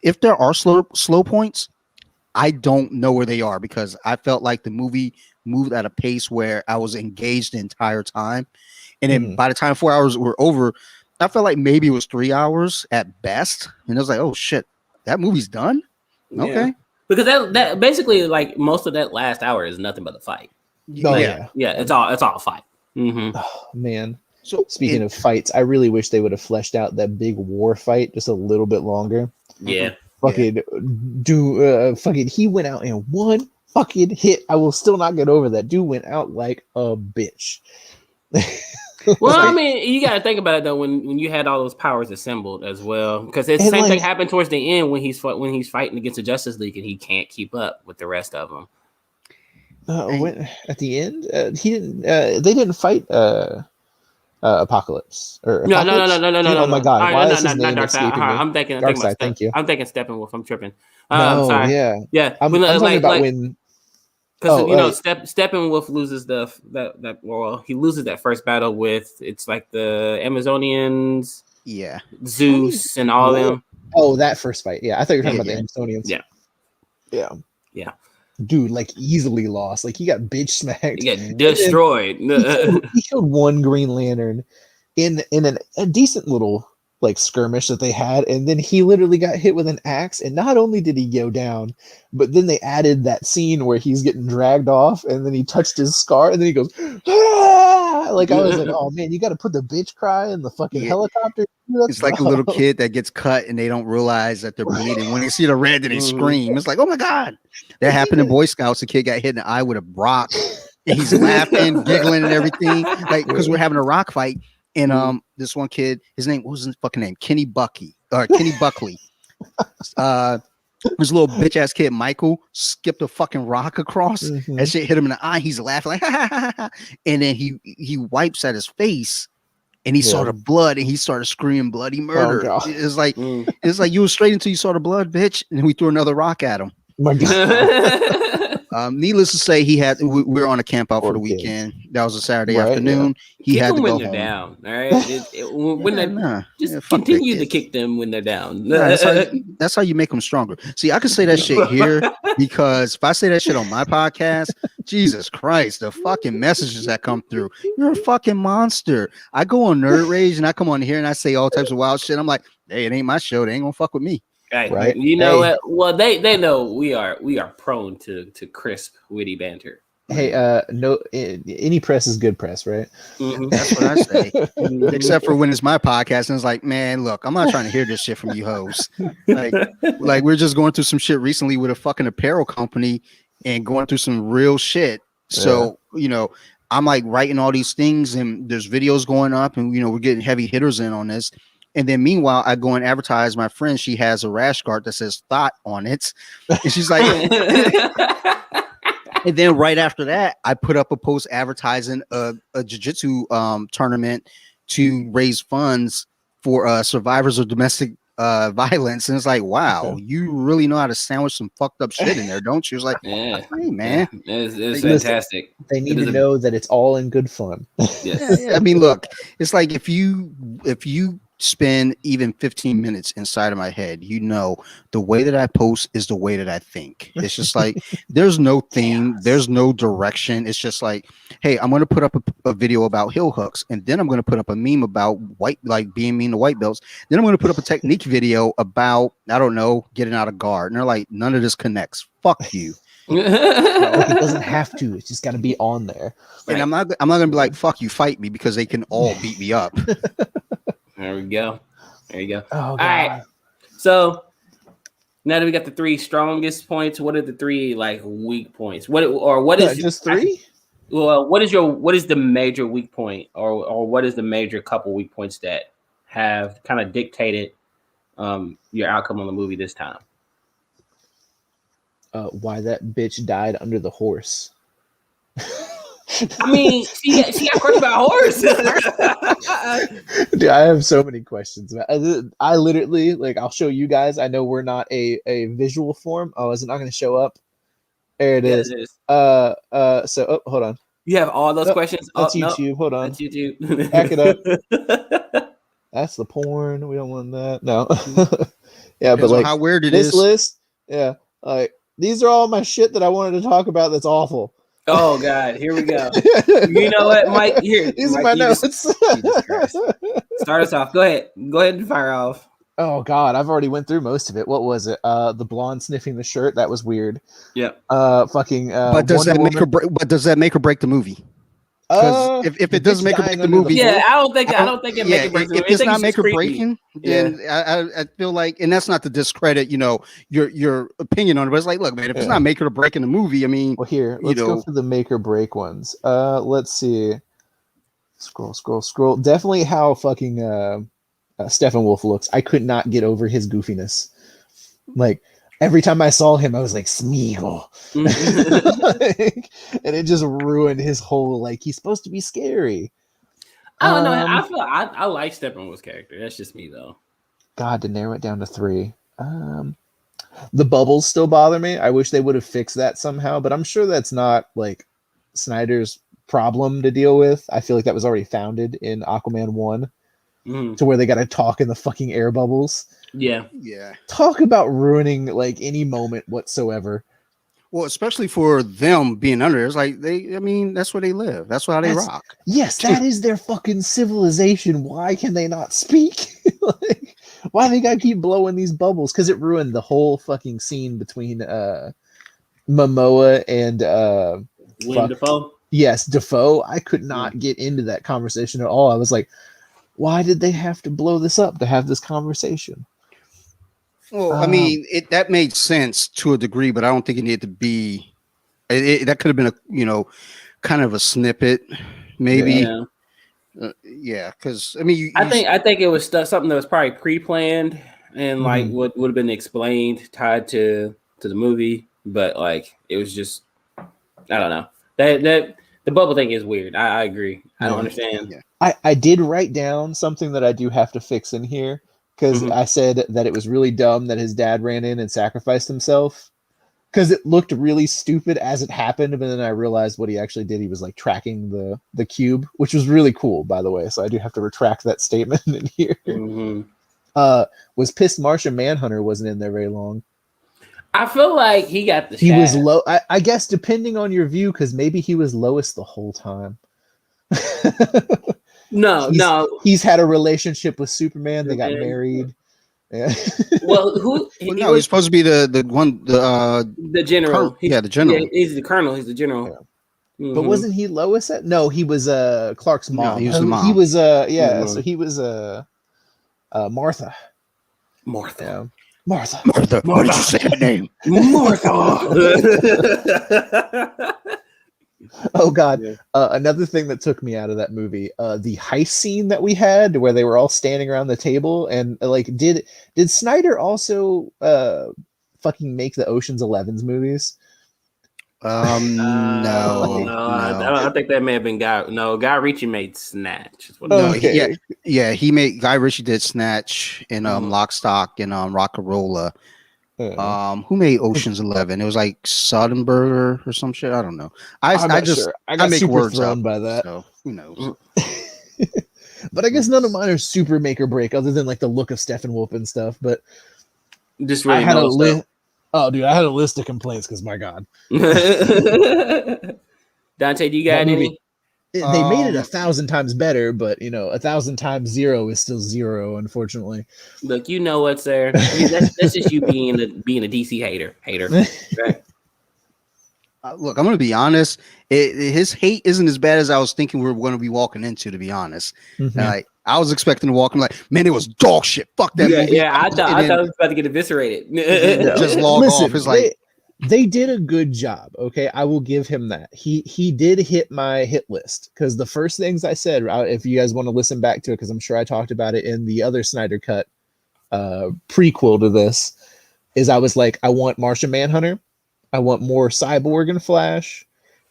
if there are slow points, I don't know where they are, because I felt like the movie moved at a pace where I was engaged the entire time. And then by the time 4 hours were over, I felt like maybe it was 3 hours at best. And I was like, oh shit, that movie's done? Okay. Yeah. Because that basically, like, most of that last hour is nothing but a fight. Oh, yeah, it's all a fight. Oh man. So speaking of fights, I really wish they would have fleshed out that big war fight just a little bit longer. Yeah. Fucking he went out in one fucking hit. I will still not get over that. Dude went out like a bitch. Well, I mean, you got to think about it though. When you had all those powers assembled as well, because the same thing happened towards the end when he's fighting against the Justice League and he can't keep up with the rest of them. At the end, he didn't. They didn't fight Apocalypse. Or no. Oh my god! Why is his name escaping me? I'm thinking Darkseid. Thank you. I'm thinking Steppenwolf. I'm tripping. No, sorry. Yeah. I'm talking about when. Because Steppenwolf loses he loses that first battle with, it's like the Amazonians, Zeus and all of them. Oh, that first fight. Yeah, I thought you were talking about the Amazonians. Yeah. Dude, like easily lost. Like he got bitch smacked. He got destroyed. He killed one Green Lantern in a decent little like skirmish that they had, and then he literally got hit with an axe, and not only did he go down, but then they added that scene where he's getting dragged off and then he touched his scar and then he goes, ah! Like I was like, oh man, you got to put the bitch cry in the fucking helicopter. It's like a little kid that gets cut and they don't realize that they're bleeding. When they see the red, then they scream. It's like, oh my god. That happened in Boy Scouts. A kid got hit in the eye with a rock and he's laughing, giggling and everything, like because we're having a rock fight. And this one kid, his name, what was his fucking name? Kenny Buckley. This little bitch ass kid, Michael, skipped a fucking rock across. That shit hit him in the eye. He's laughing like, ha, ha, ha, ha. And then he wipes at his face, and he saw the blood, and he started screaming bloody murder. It's like you were straight until you saw the blood, bitch, and we threw another rock at him. My God. Needless to say, we were on a camp out for the weekend. That was a Saturday afternoon. He kick had to go when home. They're down. All right, continue to kick them when they're down. That's how you make them stronger. See, I can say that shit here because if I say that shit on my podcast, Jesus Christ, the fucking messages that come through, you're a fucking monster. I go on Nerd Rage and I come on here and I say all types of wild shit. I'm like, hey, it ain't my show. They ain't gonna fuck with me. Right. You know what? Well, they know we are prone to crisp, witty banter. Hey, no, any press is good press, right? That's what I say. Except for when it's my podcast and it's like, man, look, I'm not trying to hear this shit from you hoes. Like we're just going through some shit recently with a fucking apparel company and going through some real shit. So, I'm like writing all these things and there's videos going up and, we're getting heavy hitters in on this. And then meanwhile, I go and advertise my friend. She has a rash guard that says thought on it. And she's like, and then right after that, I put up a post advertising a jiu-jitsu tournament to raise funds for survivors of domestic violence. And it's like, wow, you really know how to sandwich some fucked up shit in there, don't you? It's like, hey, man, it's fantastic. They need to know that it's all in good fun. Yeah. I mean, look, it's like if you spend even 15 minutes inside of my head, the way that I post is the way that I think. It's just like there's no theme, there's no direction. It's just like, hey, I'm going to put up a video about heel hooks, and then I'm going to put up a meme about being mean to white belts. Then I'm going to put up a technique video about, I don't know, getting out of guard. And they're like, none of this connects. Fuck you. It doesn't have to. It's just got to be on there. And I'm not going to be like, fuck you, fight me, because they can all beat me up. There we go. There you go. Oh, all right. So Now that we got the 3 strongest points, what are the 3 like weak points? What is just 3? Well, what is the major weak point, or what is the major couple weak points that have kind of dictated your outcome on the movie this time? Why that bitch died under the horse. I mean, she got crushed by a horse. Dude, I have so many questions. I literally, like, I'll show you guys. I know we're not a visual form. Oh, is it not going to show up? There it is. It is. So, hold on. You have all those questions? That's YouTube. Hold on. That's YouTube. Back it up. That's the porn. We don't want that. No. Yeah, but like how weird it this is. list, yeah, like these are all my shit that I wanted to talk about. That's awful. Oh God, here we go. You know what, Mike? Here, these Mike, are my notes. Start us off. Go ahead and fire off. Oh God, I've already went through most of it. What was it? The blonde sniffing the shirt. That was weird. Yep. Fucking. But does that make or break? But does that make or break the movie? Because if it doesn't make or break the movie, yeah, I don't think it make or break. If it's not make or breaking, then I feel like, and that's not to discredit, your opinion on it, but it's like, look, man, if it's not make or breaking the movie, I mean, well, here, let's go for the make or break ones. Let's see. Scroll. Definitely how fucking Steppenwolf looks. I could not get over his goofiness. Like, every time I saw him, I was like, Smeagol. And it just ruined his whole, like, he's supposed to be scary. I don't know. I feel I like Steppenwolf's character. That's just me, though. God, to narrow it down to 3. The bubbles still bother me. I wish they would have fixed that somehow, but I'm sure that's not, like, Snyder's problem to deal with. I feel like that was already founded in Aquaman 1 to where they got to talk in the fucking air bubbles. Yeah. Talk about ruining like any moment whatsoever. Well, especially for them being under, it's like that's where they live. That's why they rock. Yes, that is their fucking civilization. Why can they not speak? Like, why they gotta keep blowing these bubbles? Because it ruined the whole fucking scene between Momoa and Willem Dafoe. Yes, Dafoe. I could not get into that conversation at all. I was like, why did they have to blow this up to have this conversation? Well, I mean, that made sense to a degree, but I don't think it needed to be. That could have been a, kind of a snippet, maybe. Yeah, because I mean, I think it was something that was probably pre-planned and like would have been explained, tied to the movie, but like it was just, I don't know. That the bubble thing is weird. I agree. I don't understand. Yeah. I did write down something that I do have to fix in here. Because I said that it was really dumb that his dad ran in and sacrificed himself. Because it looked really stupid as it happened, but then I realized what he actually did. He was like tracking the cube, which was really cool, by the way. So I do have to retract that statement in here. Was pissed Martian Manhunter wasn't in there very long. I feel like he got the He was low. I guess depending on your view, because maybe he was Lois the whole time. No. He's had a relationship with Superman. They got married. Yeah. Well, he's supposed to be the one, the general. The general. Yeah, he's the colonel. He's the general. Yeah. But wasn't he Lois? No, he was Clark's mom. No, he was the mom. He was so he was Martha. Martha. Martha. Why did you say her name? Martha. Oh God! Yeah. Another thing that took me out of that movie, the heist scene that we had, where they were all standing around the table, and like, did Snyder also fucking make the Ocean's 11's movies? No. I think that may have been Guy Ritchie made Snatch. He made Guy Ritchie did Snatch and Lock, Stock and Rock'n'Rolla. Who made Ocean's 11? It was like Soderbergh or some shit. I don't know. I got make super words thrown by that. So who knows? But I guess none of mine are super make or break, other than like the look of Steppenwolf and stuff. But just really I had a list. Oh, dude, I had a list of complaints because my God. Dante, do you got any? They made it 1,000 times better, but 1,000 times 0 is still 0, unfortunately. Look, you know what's there. That's just you being a DC hater. Right? Look, I'm going to be honest. His hate isn't as bad as I was thinking we were going to be walking into. To be honest, I I was expecting to walk in like, man, it was dog shit. Fuck that movie. Yeah, I thought it was about to get eviscerated. Just log off. It's like they did a good job. Okay, I will give him that. He did hit my hit list because the first things I said, if you guys want to listen back to it, because I'm sure I talked about it in the other Snyder Cut prequel to this, is I was like, I want Martian Manhunter, I want more Cyborg and Flash,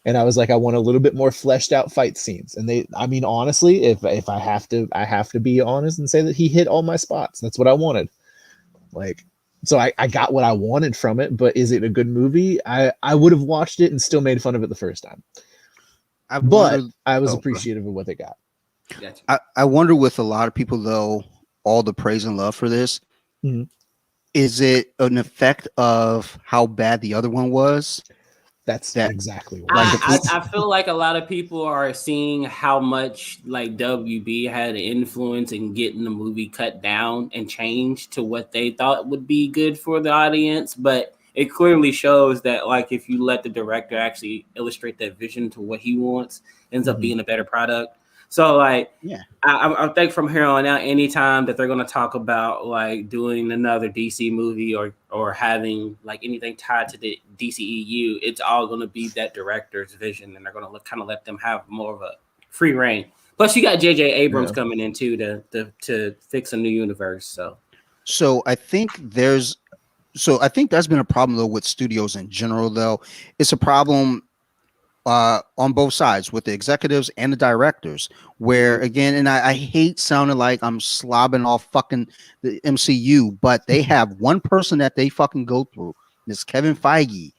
and I was like, I want a little bit more fleshed out fight scenes. And honestly, if I have to be honest and say that he hit all my spots. That's what I wanted. Like, so I got what I wanted from it, but is it a good movie? I would have watched it and still made fun of it the first time. I was appreciative of what they got. I wonder with a lot of people though, all the praise and love for this, is it an effect of how bad the other one was? That's exactly what I feel like a lot of people are seeing how much like WB had an influence in getting the movie cut down and changed to what they thought would be good for the audience. But it clearly shows that like if you let the director actually illustrate that vision to what he wants, ends up being a better product. So like, yeah, I think from here on out, anytime that they're going to talk about like doing another DC movie or having like anything tied to the DCEU, it's all going to be that director's vision, and they're going to kind of let them have more of a free reign. Plus, you got J.J. Abrams coming in too to fix a new universe. So I think that's been a problem though with studios in general. Though it's a problem on both sides with the executives and the directors, where again, and I hate sounding like I'm slobbing off fucking the MCU, but they have one person that they fucking go through, this Kevin Feige,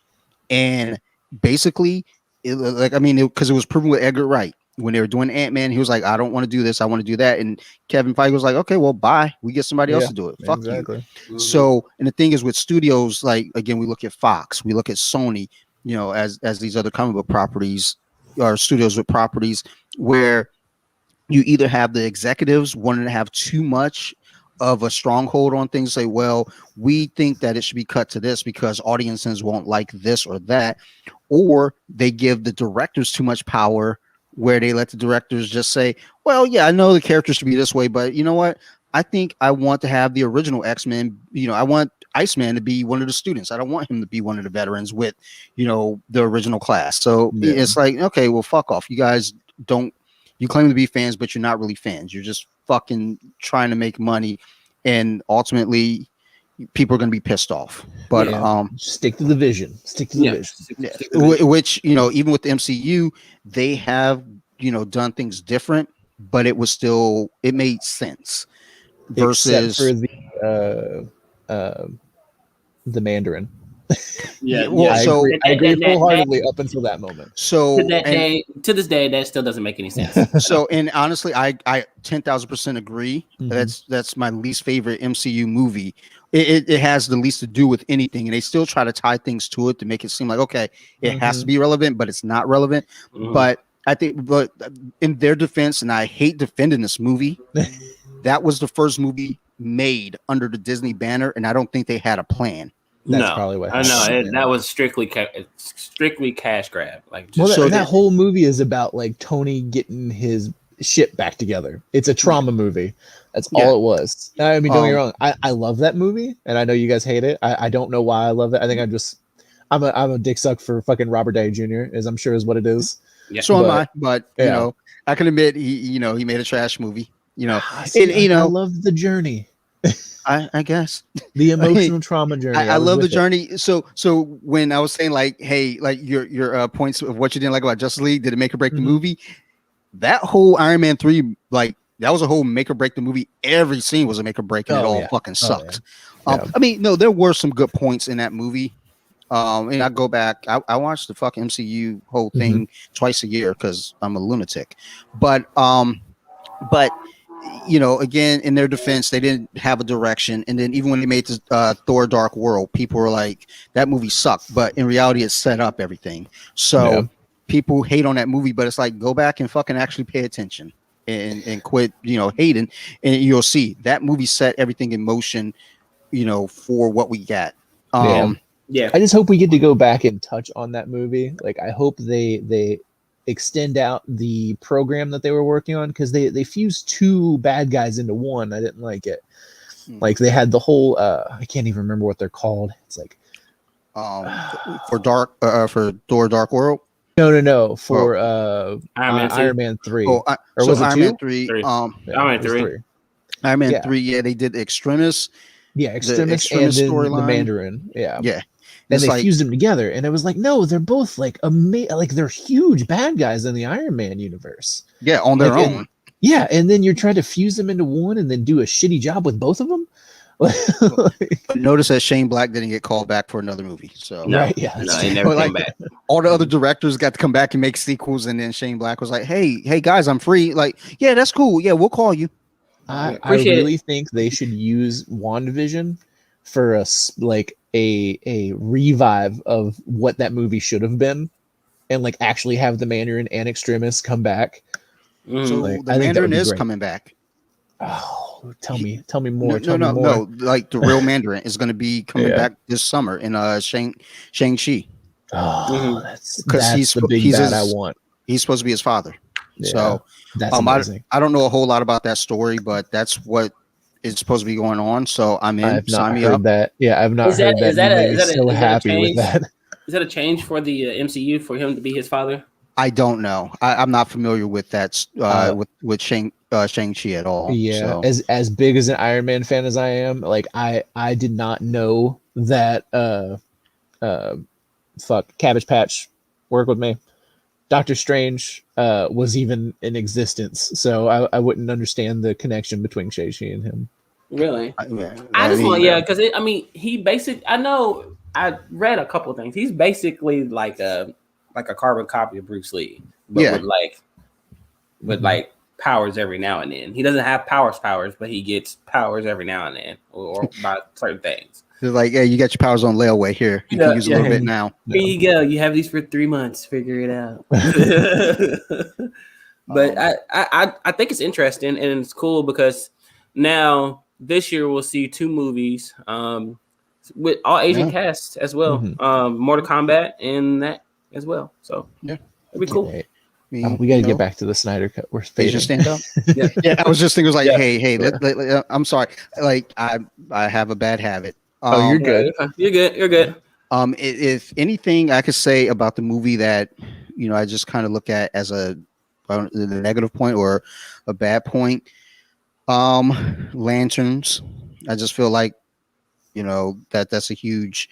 and basically, because it was proven with Edgar Wright when they were doing Ant-Man, he was like, I don't want to do this, I want to do that, and Kevin Feige was like, okay, well, bye, we get somebody else to do it. Fuck you. Mm-hmm. So, and the thing is with studios, like again, we look at Fox, we look at Sony, you know, as these other comic book properties or studios with properties where you either have the executives wanting to have too much of a stronghold on things, say, well, we think that it should be cut to this because audiences won't like this or that, or they give the directors too much power where they let the directors just say, well, yeah, I know the characters should be this way, but you know what? I think I want to have the original X-Men, you know, I want Iceman to be one of the students. I don't want him to be one of the veterans with, you know, the original class. So it's like, okay, well, fuck off. You guys you claim to be fans, but you're not really fans. You're just fucking trying to make money. And ultimately people are going to be pissed off, but stick to the vision, which, you know, even with the MCU, they have, you know, done things different, but it made sense versus the Mandarin. I agree wholeheartedly up until that moment. So to this day, that still doesn't make any sense. So, and honestly, I 10,000% agree. That's my least favorite MCU movie. It has the least to do with anything, and they still try to tie things to it to make it seem like, okay, it has to be relevant, but it's not relevant. But I think, but in their defense, and I hate defending this movie, that was the first movie made under the Disney banner, and I don't think they had a plan. That's probably what happened. I know that was strictly cash grab. Like, that whole movie is about like Tony getting his shit back together. It's a trauma movie. That's all it was. I mean, don't get me wrong. I love that movie, and I know you guys hate it. I don't know why I love it. I think I'm a dick suck for fucking Robert Downey Jr. I'm sure is what it is. Yeah. So am I. But you know, I can admit he made a trash movie. You know, I love the journey. I guess the emotional trauma journey. I love the journey. So when I was saying like, hey, like your points of what you didn't like about Justice League, did it make or break the movie? That whole Iron Man 3, like that was a whole make or break the movie. Every scene was a make or break, and it all fucking sucked. I mean, no, there were some good points in that movie. And I go back, I watched the fucking MCU whole thing twice a year because I'm a lunatic. But you know, again, in their defense, they didn't have a direction. And then even when they made this Thor Dark World, people were like, that movie sucked. But in reality, it set up everything. So people hate on that movie, but it's like, go back and fucking actually pay attention and quit, you know, hating. And you'll see that movie set everything in motion, you know, for what we got. I just hope we get to go back and touch on that movie. Like, I hope they extend out the program that they were working on, because they fused two bad guys into one. I didn't like it. Like they had the whole I can't even remember what they're called. It's like for Thor Dark World. No, for Iron Man 3. Or was it Iron Man 3? Iron Man 3. Iron Man 3. Yeah, they did Extremis. Yeah, Extremis and then the Mandarin. Yeah. And they fused them together, and it was like, no, they're both like like they're huge bad guys in the Iron Man universe. Yeah, on their own. And then you're trying to fuse them into one, and then do a shitty job with both of them. But notice that Shane Black didn't get called back for another movie. So he never came back. All the other directors got to come back and make sequels, and then Shane Black was like, "Hey guys, I'm free." Like, yeah, that's cool. Yeah, we'll call you. I really think they should use WandaVision for a revive of what that movie should have been, and like actually have the Mandarin and Extremis come back. So the Mandarin is coming back. Oh, tell me more. No. Like the real Mandarin is going to be coming back this summer in Shang-Chi. Oh, that's he's the big bad I want. He's supposed to be his father. Yeah, so that's amazing. I don't know a whole lot about that story, but that's what is supposed to be going on. So I'm in. I've not heard that. Yeah, I've not heard that. Is so happy with that. Is that a change for the MCU for him to be his father? I don't know. I'm not familiar with that with Shang-Chi at all. Yeah, so. As big as an Iron Man fan as I am, like I did not know that Cabbage Patch, work with me, Doctor Strange was even in existence. So I wouldn't understand the connection between Shang-Chi and him. Really? Because he basically, I read a couple things. He's basically like a carbon copy of Bruce Lee, but with powers every now and then. He doesn't have powers, but he gets powers every now and then, or by certain things. They're like, yeah, you got your powers on layaway here. You can use a little bit now. Here you go. You have these for 3 months. Figure it out. But I think it's interesting and it's cool because now this year we'll see 2 movies with all Asian casts as well. Mortal Kombat and that as well. So it'll be cool. We got to get back to the Snyder Cut. We're Asian stand up. I was just thinking, hey, I'm sorry. Like I have a bad habit. You're good. You're good. If anything I could say about the movie that I just kind of look at as the negative point or a bad point, lanterns. I just feel like that's a huge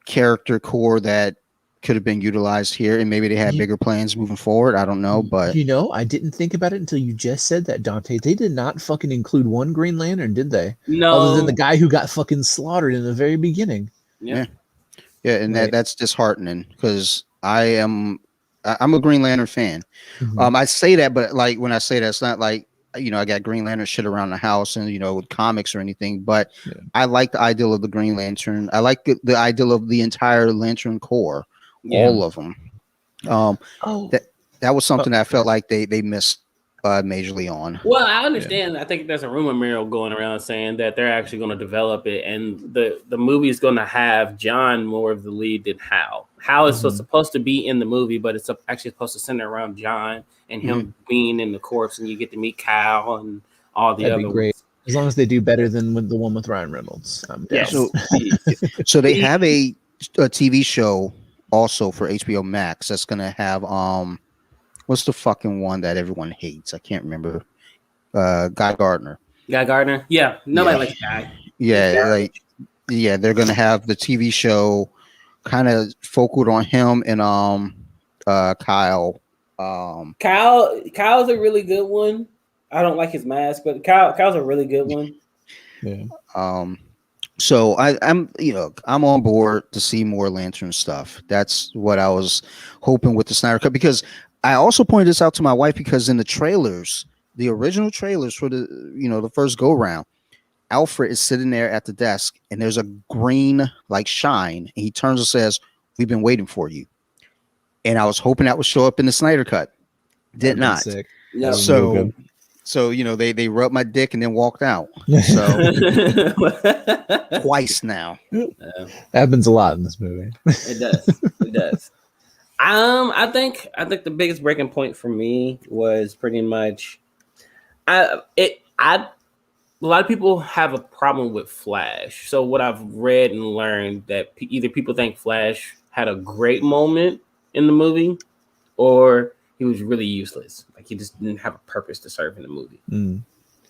character core that could have been utilized here, and maybe they had bigger plans moving forward. I don't know, but I didn't think about it until you just said that, Dante. They did not fucking include one Green Lantern, did they? No, other than the guy who got fucking slaughtered in the very beginning. Yeah, and that's disheartening because I'm a Green Lantern fan. I say that, but like when I say that, it's not like I got Green Lantern shit around the house and with comics or anything, but I like the ideal of the Green Lantern. I like the ideal of the entire Lantern Corps. All of them. That was something that I felt like they missed majorly on. Well, I understand. I think there's a rumor mill going around saying that they're actually going to develop it, and the movie is going to have John more of the lead than Hal. Hal is supposed to be in the movie, but it's actually supposed to center around John and him being in the corpse, and you get to meet Kyle and all the other. Great. As long as they do better than the one with Ryan Reynolds. Yes. So they have a TV show also for HBO Max that's gonna have what's the fucking one that everyone hates? I can't remember. Guy Gardner. Yeah, nobody likes Guy. Yeah, they're gonna have the TV show kind of focused on him and Kyle. Kyle's a really good one. I don't like his mask, but Kyle's a really good one. Yeah. So I'm on board to see more Lantern stuff. That's what I was hoping with the Snyder Cut, because I also pointed this out to my wife because in the trailers, the original trailers for the first go round, Alfred is sitting there at the desk and there's a green shine and he turns and says, "We've been waiting for you." And I was hoping that would show up in the Snyder Cut. Did not. Sick. Yeah. So they rubbed my dick and then walked out. So twice now. Happens a lot in this movie. It does. I think the biggest breaking point for me was pretty much a lot of people have a problem with Flash. So what I've read and learned that either people think Flash had a great moment in the movie, or he was really useless. Like he just didn't have a purpose to serve in the movie.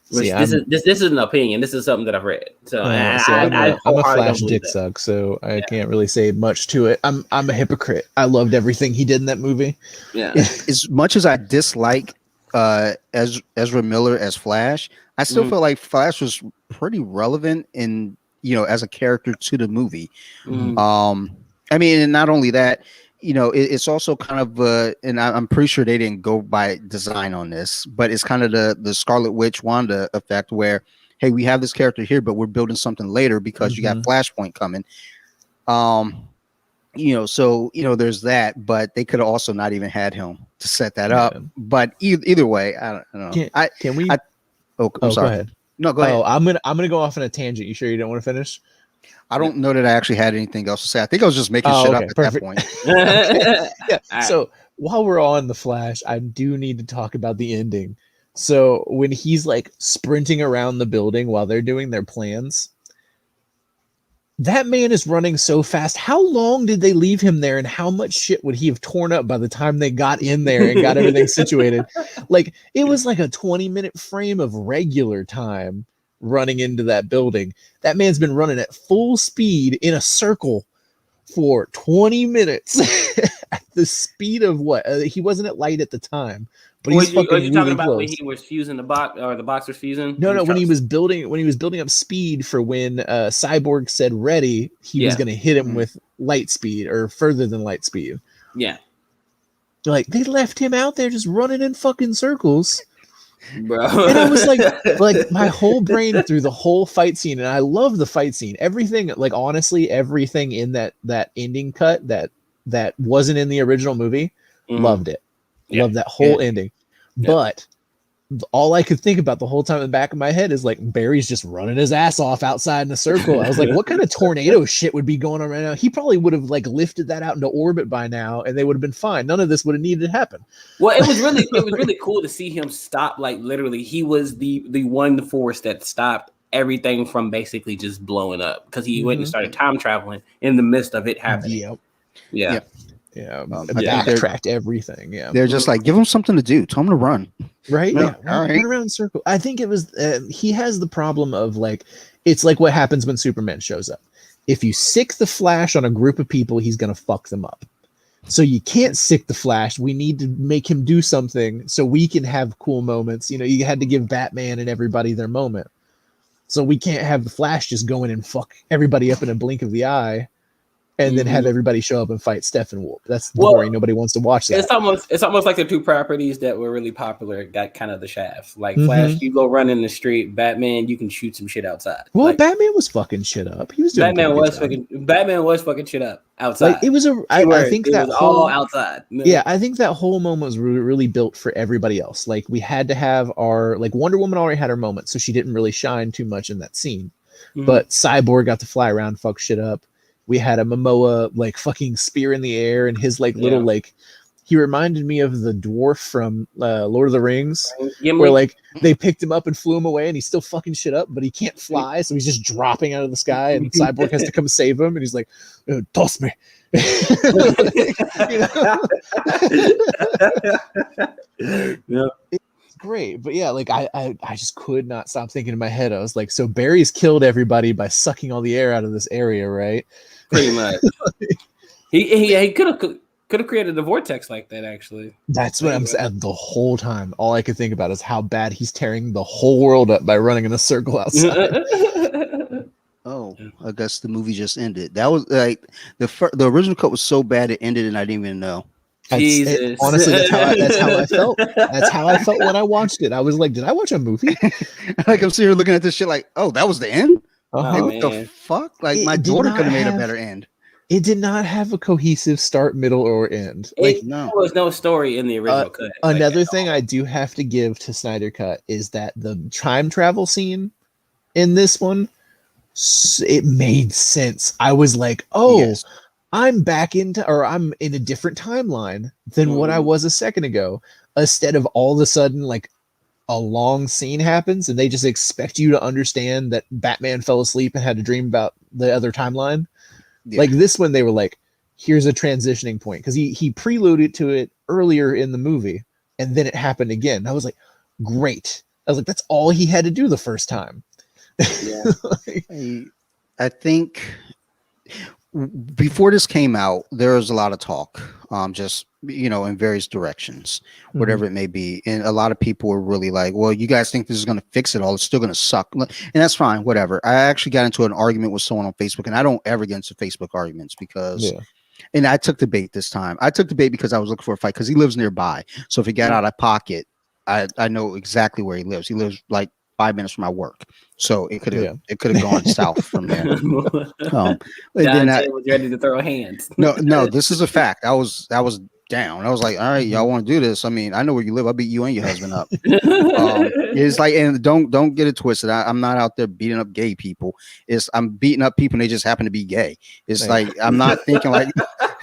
This is an opinion. This is something that I've read. So I'm a Flash dick suck, so I can't really say much to it. I'm a hypocrite. I loved everything he did in that movie. Yeah. As much as I dislike Ezra Miller as Flash, I still feel like Flash was pretty relevant in as a character to the movie. I mean, and not only that, it's also kind of and I'm pretty sure they didn't go by design on this, but it's kind of the Scarlet Witch Wanda effect where, hey, we have this character here, but we're building something later because you got Flashpoint coming. So there's that, but they could have also not even had him to set that up. But either way, I don't know. I'm sorry. Go ahead. No, go ahead. Oh, I'm gonna go off on a tangent. You sure you don't want to finish? I don't know that I actually had anything else to say. I think I was just making shit up at that point. Yeah. So while we're on the Flash, I do need to talk about the ending. So when he's like sprinting around the building while they're doing their plans, that man is running so fast. How long did they leave him there, and how much shit would he have torn up by the time they got in there and got everything situated? Like it was like a 20-minute frame of regular time running into that building. That man's been running at full speed in a circle for 20 minutes at the speed of what? He wasn't at light at the time, but he's fucking really talking about close. When he was fusing the box, or the box was fusing? No, when he was building up speed for when Cyborg said ready, he was going to hit him with light speed or further than light speed. Yeah. Like they left him out there just running in fucking circles. Bro. And I was like my whole brain through the whole fight scene, and I love the fight scene. Everything, like honestly, everything in that ending cut that wasn't in the original movie, loved it. Loved that whole ending. But all I could think about the whole time in the back of my head is like Barry's just running his ass off outside in a circle. I was like, what kind of tornado shit would be going on right now? He probably would have like lifted that out into orbit by now, and they would have been fine. None of this would have needed to happen. Well, it was really cool to see him stop. Like literally, he was the one force that stopped everything from basically just blowing up because he went and started time traveling in the midst of it happening. Yep. Backtracked everything. Yeah, they're just like, give him something to do. Tell him to run. Right? No, yeah, run around in a circle. I think it was. He has the problem of like, it's like what happens when Superman shows up. If you sick the Flash on a group of people, he's gonna fuck them up. So you can't sick the Flash. We need to make him do something so we can have cool moments. You had to give Batman and everybody their moment. So we can't have the Flash just go in and fuck everybody up in a blink of the eye. And then have everybody show up and fight Steppenwolf. That's boring. Nobody wants to watch that. It's almost like the two properties that were really popular got kind of the shaft. Like Flash, you go run in the street. Batman, you can shoot some shit outside. Well, like, Batman was fucking shit up. He was doing Batman was fucking shit up outside. Like it was I think that was all outside. Yeah, I think that whole moment was really built for everybody else. Like we had to have our Wonder Woman already had her moment, so she didn't really shine too much in that scene. But Cyborg got to fly around, fuck shit up. We had a Momoa like fucking spear in the air, and his little he reminded me of the dwarf from Lord of the Rings, where like they picked him up and flew him away, and he's still fucking shit up, but he can't fly, so he's just dropping out of the sky, and Cyborg has to come save him, and he's like, "Toss me." It's great, but yeah, like I just could not stop thinking in my head. I was like, so Barry's killed everybody by sucking all the air out of this area, right? Pretty much. he could have created a vortex like that. Actually, that's what I'm saying. The whole time, all I could think about is how bad he's tearing the whole world up by running in a circle outside. Oh, I guess the movie just ended. That was like the original cut was so bad it ended, and I didn't even know. Honestly, that's how I felt. That's how I felt when I watched it. I was like, did I watch a movie? Like I'm sitting here looking at this shit like, oh, that was the end? Like, what the fuck? Like my daughter could have made a better end. It did not have a cohesive start, middle, or end. Like there was no story in the original cut. Another thing I do have to give to Snyder Cut is that the time travel scene in this one, it made sense. I was like, oh, I'm I'm in a different timeline than what I was a second ago. Instead of all of a sudden, like a long scene happens and they just expect you to understand that Batman fell asleep and had a dream about the other timeline. Yeah. Like this one, they were like, here's a transitioning point. Because he preluded to it earlier in the movie, and then it happened again. I was like, great. I was like, that's all he had to do the first time. Yeah. I think before this came out, there was a lot of talk, just, you know, in various directions, whatever it may be. And a lot of people were really like, well, you guys think this is going to fix it all? It's still going to suck. And that's fine, whatever. I actually got into an argument with someone on Facebook, and I don't ever get into Facebook arguments because, and I took the bait this time. I took the bait because I was looking for a fight because he lives nearby. So if he got out of pocket, I know exactly where he lives. He lives like 5 minutes from my work, so it could have gone south from there. Then I was ready to throw hands. No, this is a fact. I was down. I was like, all right, y'all want to do this? I mean, I know where you live. I'll beat you and your husband up. It's like, and don't get it twisted. I'm not out there beating up gay people. I'm beating up people and they just happen to be gay. It's like, I'm not thinking like,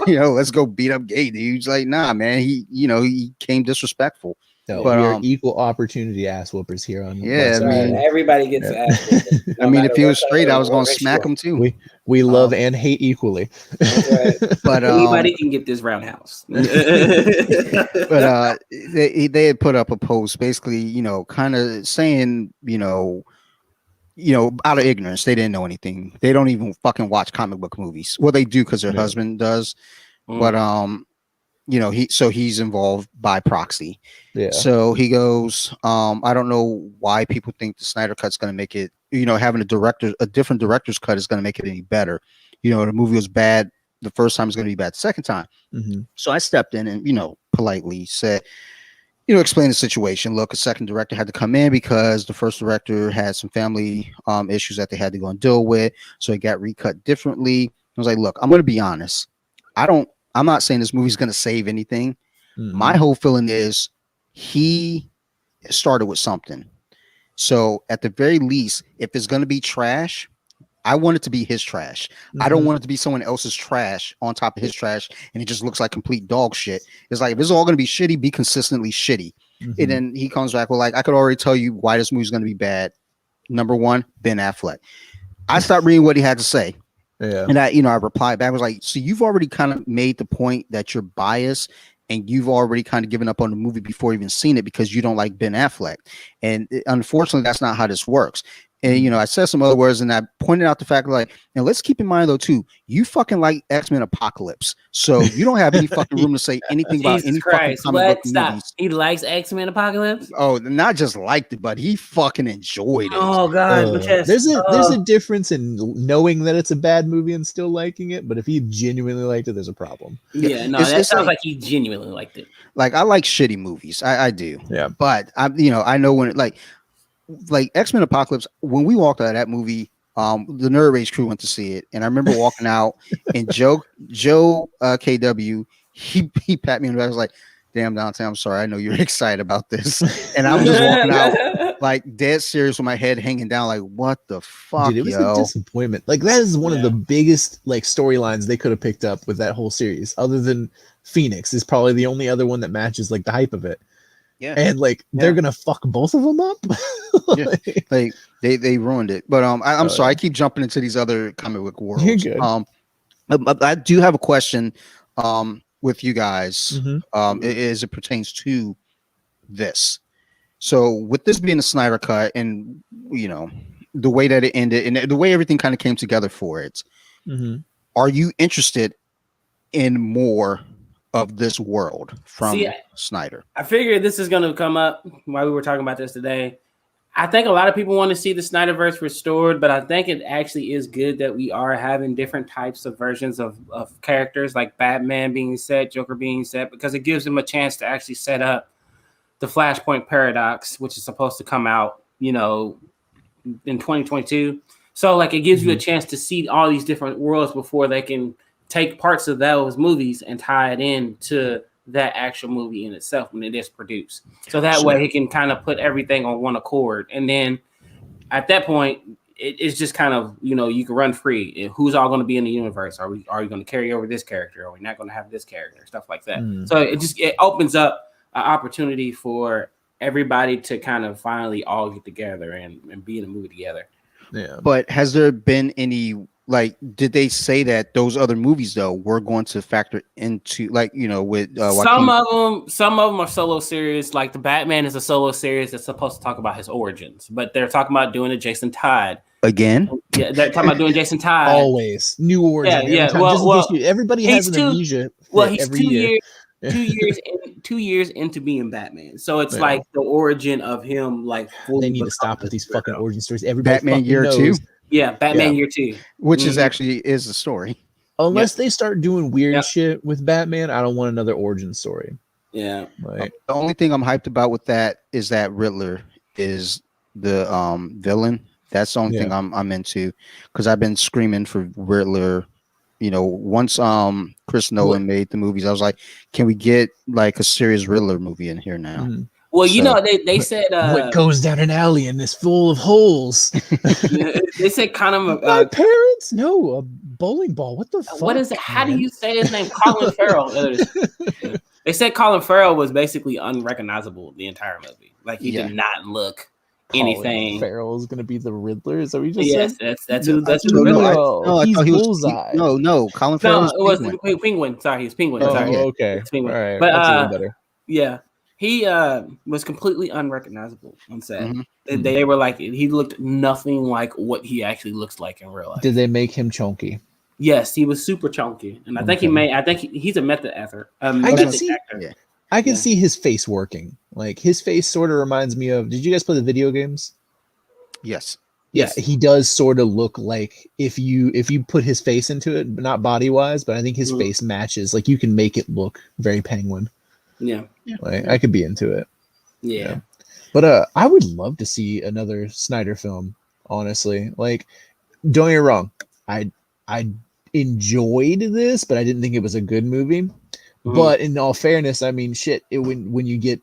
you know, let's go beat up gay dudes. Like, nah, man, he came disrespectful. No, but we're equal opportunity ass whoopers here on. Yeah, I mean, everybody gets ass whooping. I mean, if he was straight, I was going to smack him too. We love and hate equally. Right. But anybody can get this roundhouse. But they had put up a post, basically, you know, kind of saying, you know, out of ignorance, they didn't know anything. They don't even fucking watch comic book movies. Well, they do because their husband does, but you know, he's involved by proxy. Yeah. So he goes, I don't know why people think the Snyder Cut's going to make it, you know, having a different director's cut is going to make it any better. You know, the movie was bad the first time, it's going to be bad the second time. So I stepped in and, you know, politely said, you know, explain the situation. Look, a second director had to come in because the first director had some family issues that they had to go and deal with. So it got recut differently. I was like, look, I'm going to be honest. I'm not saying this movie's going to save anything. My whole feeling is he started with something. So at the very least, if it's going to be trash, I want it to be his trash. I don't want it to be someone else's trash on top of his trash, and it just looks like complete dog shit. It's like, if it's all going to be shitty, be consistently shitty. And then he comes back with like, I could already tell you why this movie's going to be bad. Number one, Ben Affleck. I stopped reading what he had to say. Yeah. And I replied back, I was like, so you've already kind of made the point that you're biased and you've already kind of given up on the movie before even seen it because you don't like Ben Affleck. And unfortunately, that's not how this works. And, you know, I said some other words and I pointed out the fact, like, and let's keep in mind, though, too, you fucking like X-Men Apocalypse. So you don't have any fucking room to say anything about any fucking comic book movies. He likes X-Men Apocalypse? Oh, not just liked it, but he fucking enjoyed it. Oh, God. There's a difference in knowing that it's a bad movie and still liking it. But if he genuinely liked it, there's a problem. Yeah, no, that sounds like he genuinely liked it. Like, I like shitty movies. I do. Yeah. But, I know when it, like X-Men Apocalypse, when we walked out of that movie, the Nerd Rage crew went to see it, and I remember walking out, and Joe KW, he pat me on the back, was like, "Damn, Dante, I'm sorry, I know you're excited about this," and I was just walking out like dead serious with my head hanging down, like, what the fuck, dude, it was a disappointment. Like, that is one of the biggest like storylines they could have picked up with that whole series, other than Phoenix is probably the only other one that matches like the hype of it. Yeah, and like they're gonna fuck both of them up. Like they ruined it. But I'm sorry, I keep jumping into these other comic book worlds. You're good. I do have a question with you guys as it pertains to this. So with this being a Snyder Cut, and you know the way that it ended, and the way everything kind of came together for it, are you interested in more of this world from Snyder? I figured this is going to come up while we were talking about this today. I think a lot of people want to see the Snyderverse restored, but I think it actually is good that we are having different types of versions of characters, like Batman being set, Joker being set, because it gives them a chance to actually set up the Flashpoint Paradox, which is supposed to come out, in 2022. So like it gives you a chance to see all these different worlds before they can take parts of those movies and tie it in to that actual movie in itself when it is produced. So that way he can kind of put everything on one accord. And then at that point, it's just kind of, you can run free. Who's all going to be in the universe? Are you going to carry over this character? Are we not going to have this character? Stuff like that. So it opens up an opportunity for everybody to kind of finally all get together and be in a movie together. Yeah. But has there been any, like, did they say that those other movies though were going to factor into, like, with some of them are solo series, like the Batman is a solo series that's supposed to talk about his origins, but they're talking about doing a Jason Todd again. Yeah, they're talking about doing Jason Todd. Always new origin. Yeah. Well, everybody has an amnesia. Well, he's 2 years into being Batman, so it's like the origin of him. Like, they need to stop with these fucking origin stories. Everybody Batman year knows. 2. Yeah, Batman year 2, which is actually is the story. Unless they start doing weird shit with Batman, I don't want another origin story. Yeah. The only thing I'm hyped about with that is that Riddler is the villain. That's the only thing I'm into, because I've been screaming for Riddler. Once Chris Nolan made the movies, I was like, can we get like a serious Riddler movie in here now? Well, they said what goes down an alley and is full of holes. They said kind of my parents. No, a bowling ball. What the fuck? What is it? How do you say his name? Colin Farrell. They said Colin Farrell was basically unrecognizable the entire movie. Like, he did not look anything. Farrell is going to be the Riddler. Is that what you just said? That's who. That's who. He's Bullseye. No, Colin Farrell. No, it was Penguin. Sorry, he's Penguin. Sorry. Okay. It's Penguin. All right. But that's even better. Yeah, he was completely unrecognizable on set. They were like, he looked nothing like what he actually looks like in real life. Did they make him chunky? Yes, he was super chunky, and I think he's a method actor. I can see his face working. Like, his face sort of reminds me of. Did you guys play the video games? Yes. Yeah, he does sort of look like if you put his face into it, but not body wise, but I think his face matches. Like, you can make it look very Penguin. Yeah. Like, I could be into it. Yeah. But I would love to see another Snyder film, honestly. Like, don't get me wrong. I enjoyed this, but I didn't think it was a good movie. But in all fairness, I mean, shit, when you get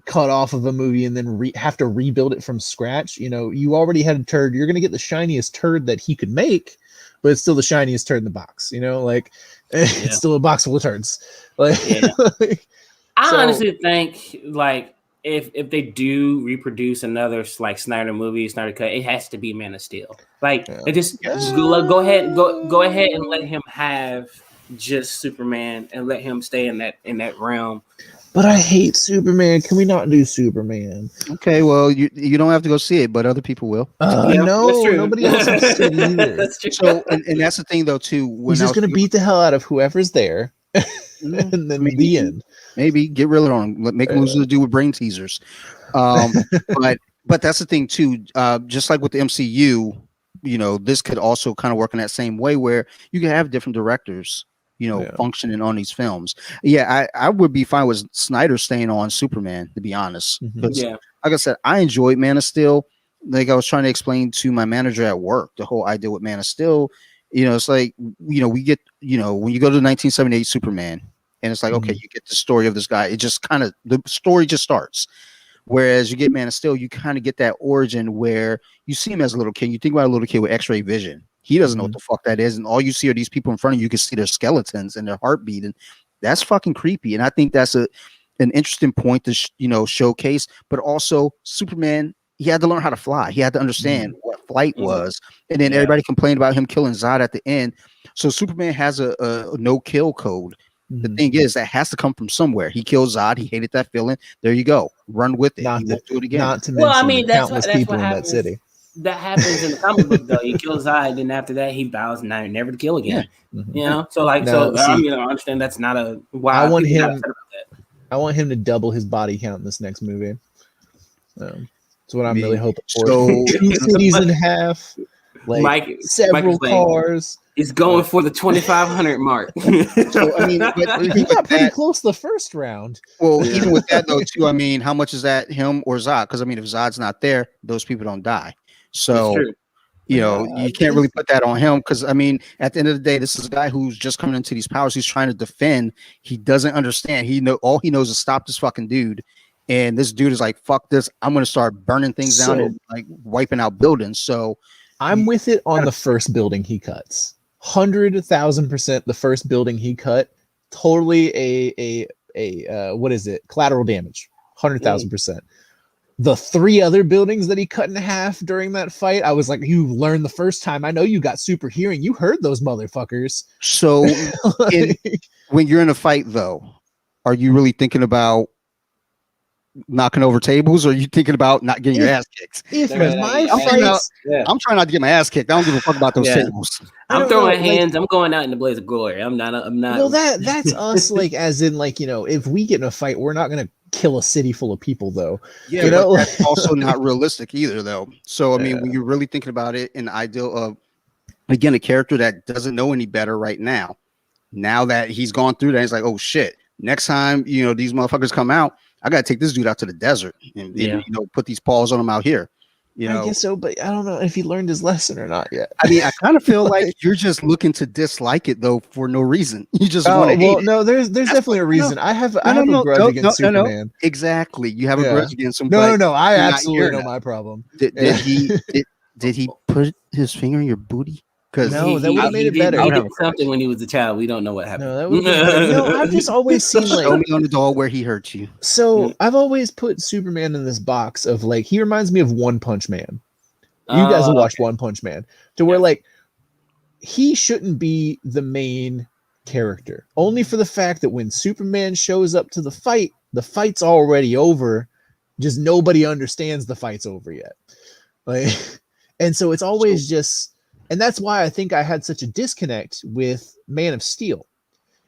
cut off of a movie and then have to rebuild it from scratch, you already had a turd. You're going to get the shiniest turd that he could make, but it's still the shiniest turd in the box, it's still a box full of turds. I honestly think, like, if they do reproduce another like Snyder movie, Snyder cut, it has to be Man of Steel. Like, just go ahead and let him have just Superman and let him stay in that realm. But I hate Superman. Can we not do Superman? Okay, well, you don't have to go see it, but other people will. No, nobody else will see it either. That's true. So, and that's the thing, though, too. He's just going to beat the hell out of whoever's there, and then the end. Maybe get Riddler on. Make him lose to do with brain teasers. But that's the thing, too. Just like with the MCU, this could also kind of work in that same way, where you can have different directors functioning on these films. Yeah, I would be fine with Snyder staying on Superman, to be honest. Like I said, I enjoyed Man of Steel. Like I was trying to explain to my manager at work, the whole idea with Man of Steel, it's like, we get, when you go to 1978 Superman, and it's like, okay, you get the story of this guy. It just kind of, the story just starts. Whereas you get Man of Steel, you kind of get that origin where you see him as a little kid. You think about a little kid with X-ray vision. He doesn't know what the fuck that is, and all you see are these people in front of you. You can see their skeletons and their heartbeat, and that's fucking creepy. And I think that's an interesting point to showcase. But also, Superman, he had to learn how to fly. He had to understand what flight was, and then everybody complained about him killing Zod at the end. So Superman has a no-kill code. The thing is, that has to come from somewhere. He killed Zod. He hated that feeling. There you go. Run with it. He won't do it again. Not to mention countless people in that city. That happens in the comic book, though. He kills Zod, and after that, he vows never to kill again. So I understand that's not a. I want him to double his body count in this next movie. That's what I'm really hoping for. So 2 cities and a half, several cars. He's going for the 2,500 mark. So I mean, he got pretty close the first round. Well, even with that though, too. I mean, how much is that, him or Zod? Because I mean, if Zod's not there, those people don't die. So, you can't really put that on him, because I mean, at the end of the day, this is a guy who's just coming into these powers. He's trying to defend. He doesn't understand. All he knows is stop this fucking dude, and this dude is like, "Fuck this! I'm gonna start burning things down and like wiping out buildings." So I'm with it on the first building he cuts. 100,000% the first building he cut. Totally a what is it? Collateral damage. 100,000%. The 3 other buildings that he cut in half during that fight, I was like, you learned the first time. I know you got super hearing. You heard those motherfuckers. So when you're in a fight, though, are you really thinking about knocking over tables, or are you thinking about not getting your ass kicked? I'm trying not to get my ass kicked. I don't give a fuck about those tables. I'm throwing hands. I'm going out in the blaze of glory. I'm not. Well, that's us. Like, as in, like, if we get in a fight, we're not gonna kill a city full of people, though. Yeah, but that's also not realistic either, though. So I mean, when you're really thinking about it in the ideal of, again, a character that doesn't know any better right now that he's gone through that, he's like, oh shit, next time these motherfuckers come out, I gotta take this dude out to the desert and put these paws on him out here. I guess so, but I don't know if he learned his lesson or not yet. I mean, I kind of feel like you're just looking to dislike it though for no reason. You just want to hate it. No, there's definitely a reason. I have a grudge against Superman. No. Exactly, you have a grudge against him. No. I absolutely know my problem. Did he put his finger in your booty? Because that would have made it better. He did something when he was a child. We don't know what happened. I've just always seen like show me on the doll where he hurt you. So I've always put Superman in this box of like, he reminds me of One Punch Man. You guys will watch One Punch Man, to where like he shouldn't be the main character, only for the fact that when Superman shows up to the fight's already over. Just nobody understands the fight's over yet. Like, and so it's always just. And that's why I think I had such a disconnect with Man of Steel,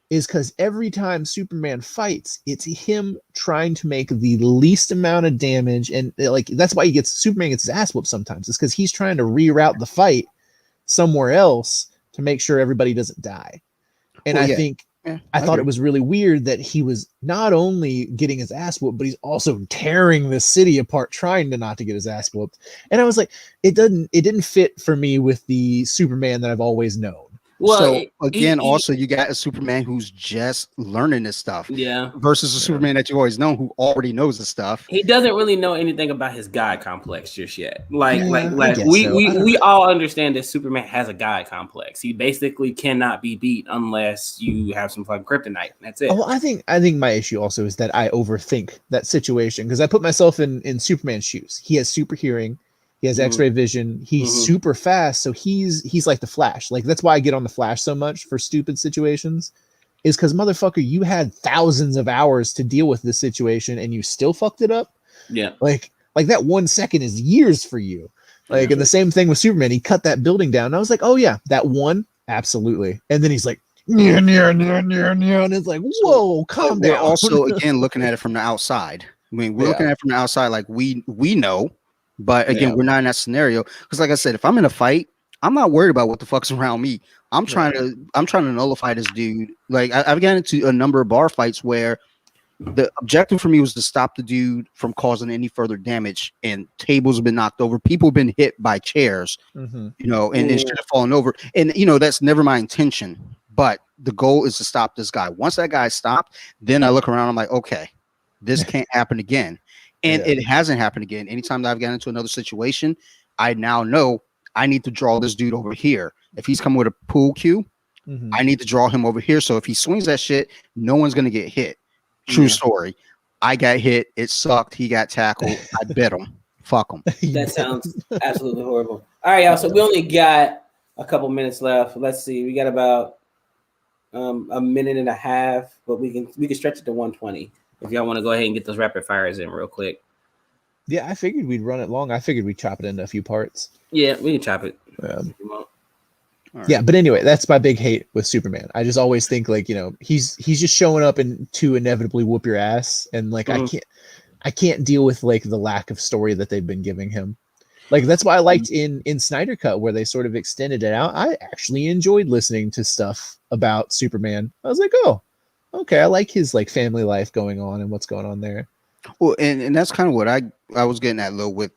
is because every time Superman fights, it's him trying to make the least amount of damage. And like, that's why Superman gets his ass whooped sometimes. It's because he's trying to reroute the fight somewhere else to make sure everybody doesn't die. And I thought it was really weird that he was not only getting his ass whooped, but he's also tearing the city apart, trying to not to get his ass whooped. And I was like, it didn't fit for me with the Superman that I've always known. Well, so again, also you got a Superman who's just learning this stuff, versus a Superman that you always know who already knows the stuff. He doesn't really know anything about his God complex just yet. We all understand that Superman has a God complex. He basically cannot be beat unless you have some fucking kryptonite. That's it. Well, I think my issue also is that I overthink that situation, because I put myself in Superman's shoes. He has super hearing. He has X-ray vision. He's super fast, so he's like the Flash. Like, that's why I get on the Flash so much for stupid situations, is because motherfucker, you had thousands of hours to deal with this situation and you still fucked it up. Yeah, like that 1 second is years for you. Like, and the same thing with Superman. He cut that building down. And I was like, oh yeah, that one, absolutely. And then he's like, near, and it's like, whoa, calm down. We're also again looking at it from the outside. I mean, we're looking at it from the outside, like we know. But again, we're not in that scenario, because like I said, if I'm in a fight, I'm not worried about what the fuck's around me. I'm trying to nullify this dude. Like, I've gotten into a number of bar fights where the objective for me was to stop the dude from causing any further damage, and tables have been knocked over, people have been hit by chairs, and shit have fallen over. And that's never my intention. But the goal is to stop this guy. Once that guy stopped, then I look around, I'm like, okay, this can't happen again. And it hasn't happened again. Anytime that I've gotten into another situation, I now know I need to draw this dude over here. If he's coming with a pool cue, I need to draw him over here. So if he swings that shit, no one's going to get hit. True story. I got hit. It sucked. He got tackled. I bit him. Fuck him. That sounds absolutely horrible. All right, y'all. So we only got a couple minutes left. Let's see. We got about a minute and a half, but we can stretch it to 120. If y'all want to go ahead and get those rapid fires in real quick. Yeah, I figured we'd run it long. I figured we'd chop it into a few parts. Yeah, we can chop it. Yeah, but anyway, that's my big hate with Superman. I just always think, like, he's just showing up to inevitably whoop your ass, and like I can't deal with like the lack of story that they've been giving him. Like, that's why I liked in Snyder Cut, where they sort of extended it out. I actually enjoyed listening to stuff about Superman. I was like, oh, okay, I like his like family life going on and what's going on there. Well, and that's kind of what I was getting at, Lil, with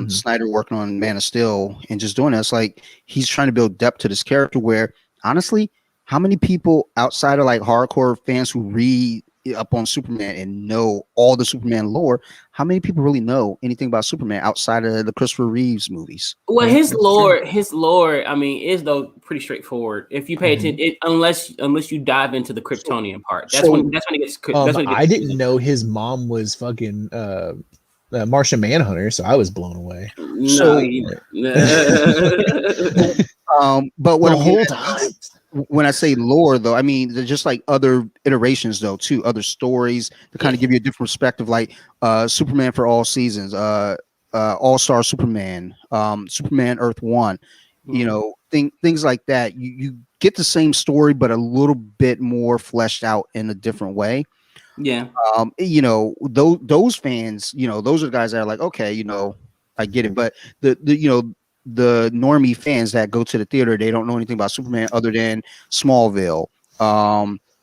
Snyder working on Man of Steel and just doing that. It's like he's trying to build depth to this character, where honestly, how many people outside of like hardcore fans who read up on Superman and know all the Superman lore, how many people really know anything about Superman outside of the Christopher Reeves movies? Well, his lore, I mean, is though pretty straightforward. If you pay attention, unless you dive into the Kryptonian part, that's when it gets. I didn't know his mom was fucking Martian Manhunter, so I was blown away. But when I say lore, though, I mean they're just like other iterations, though, too, other stories to kind of give you a different perspective, like Superman for All Seasons, All-Star Superman, Superman Earth One, you know, things like that. You get the same story, but a little bit more fleshed out in a different way. Yeah. You know, those fans, you know, those are the guys that are like, okay, you know, I get it, but the you know, the normie fans that go to the theater, they don't know anything about Superman other than Smallville,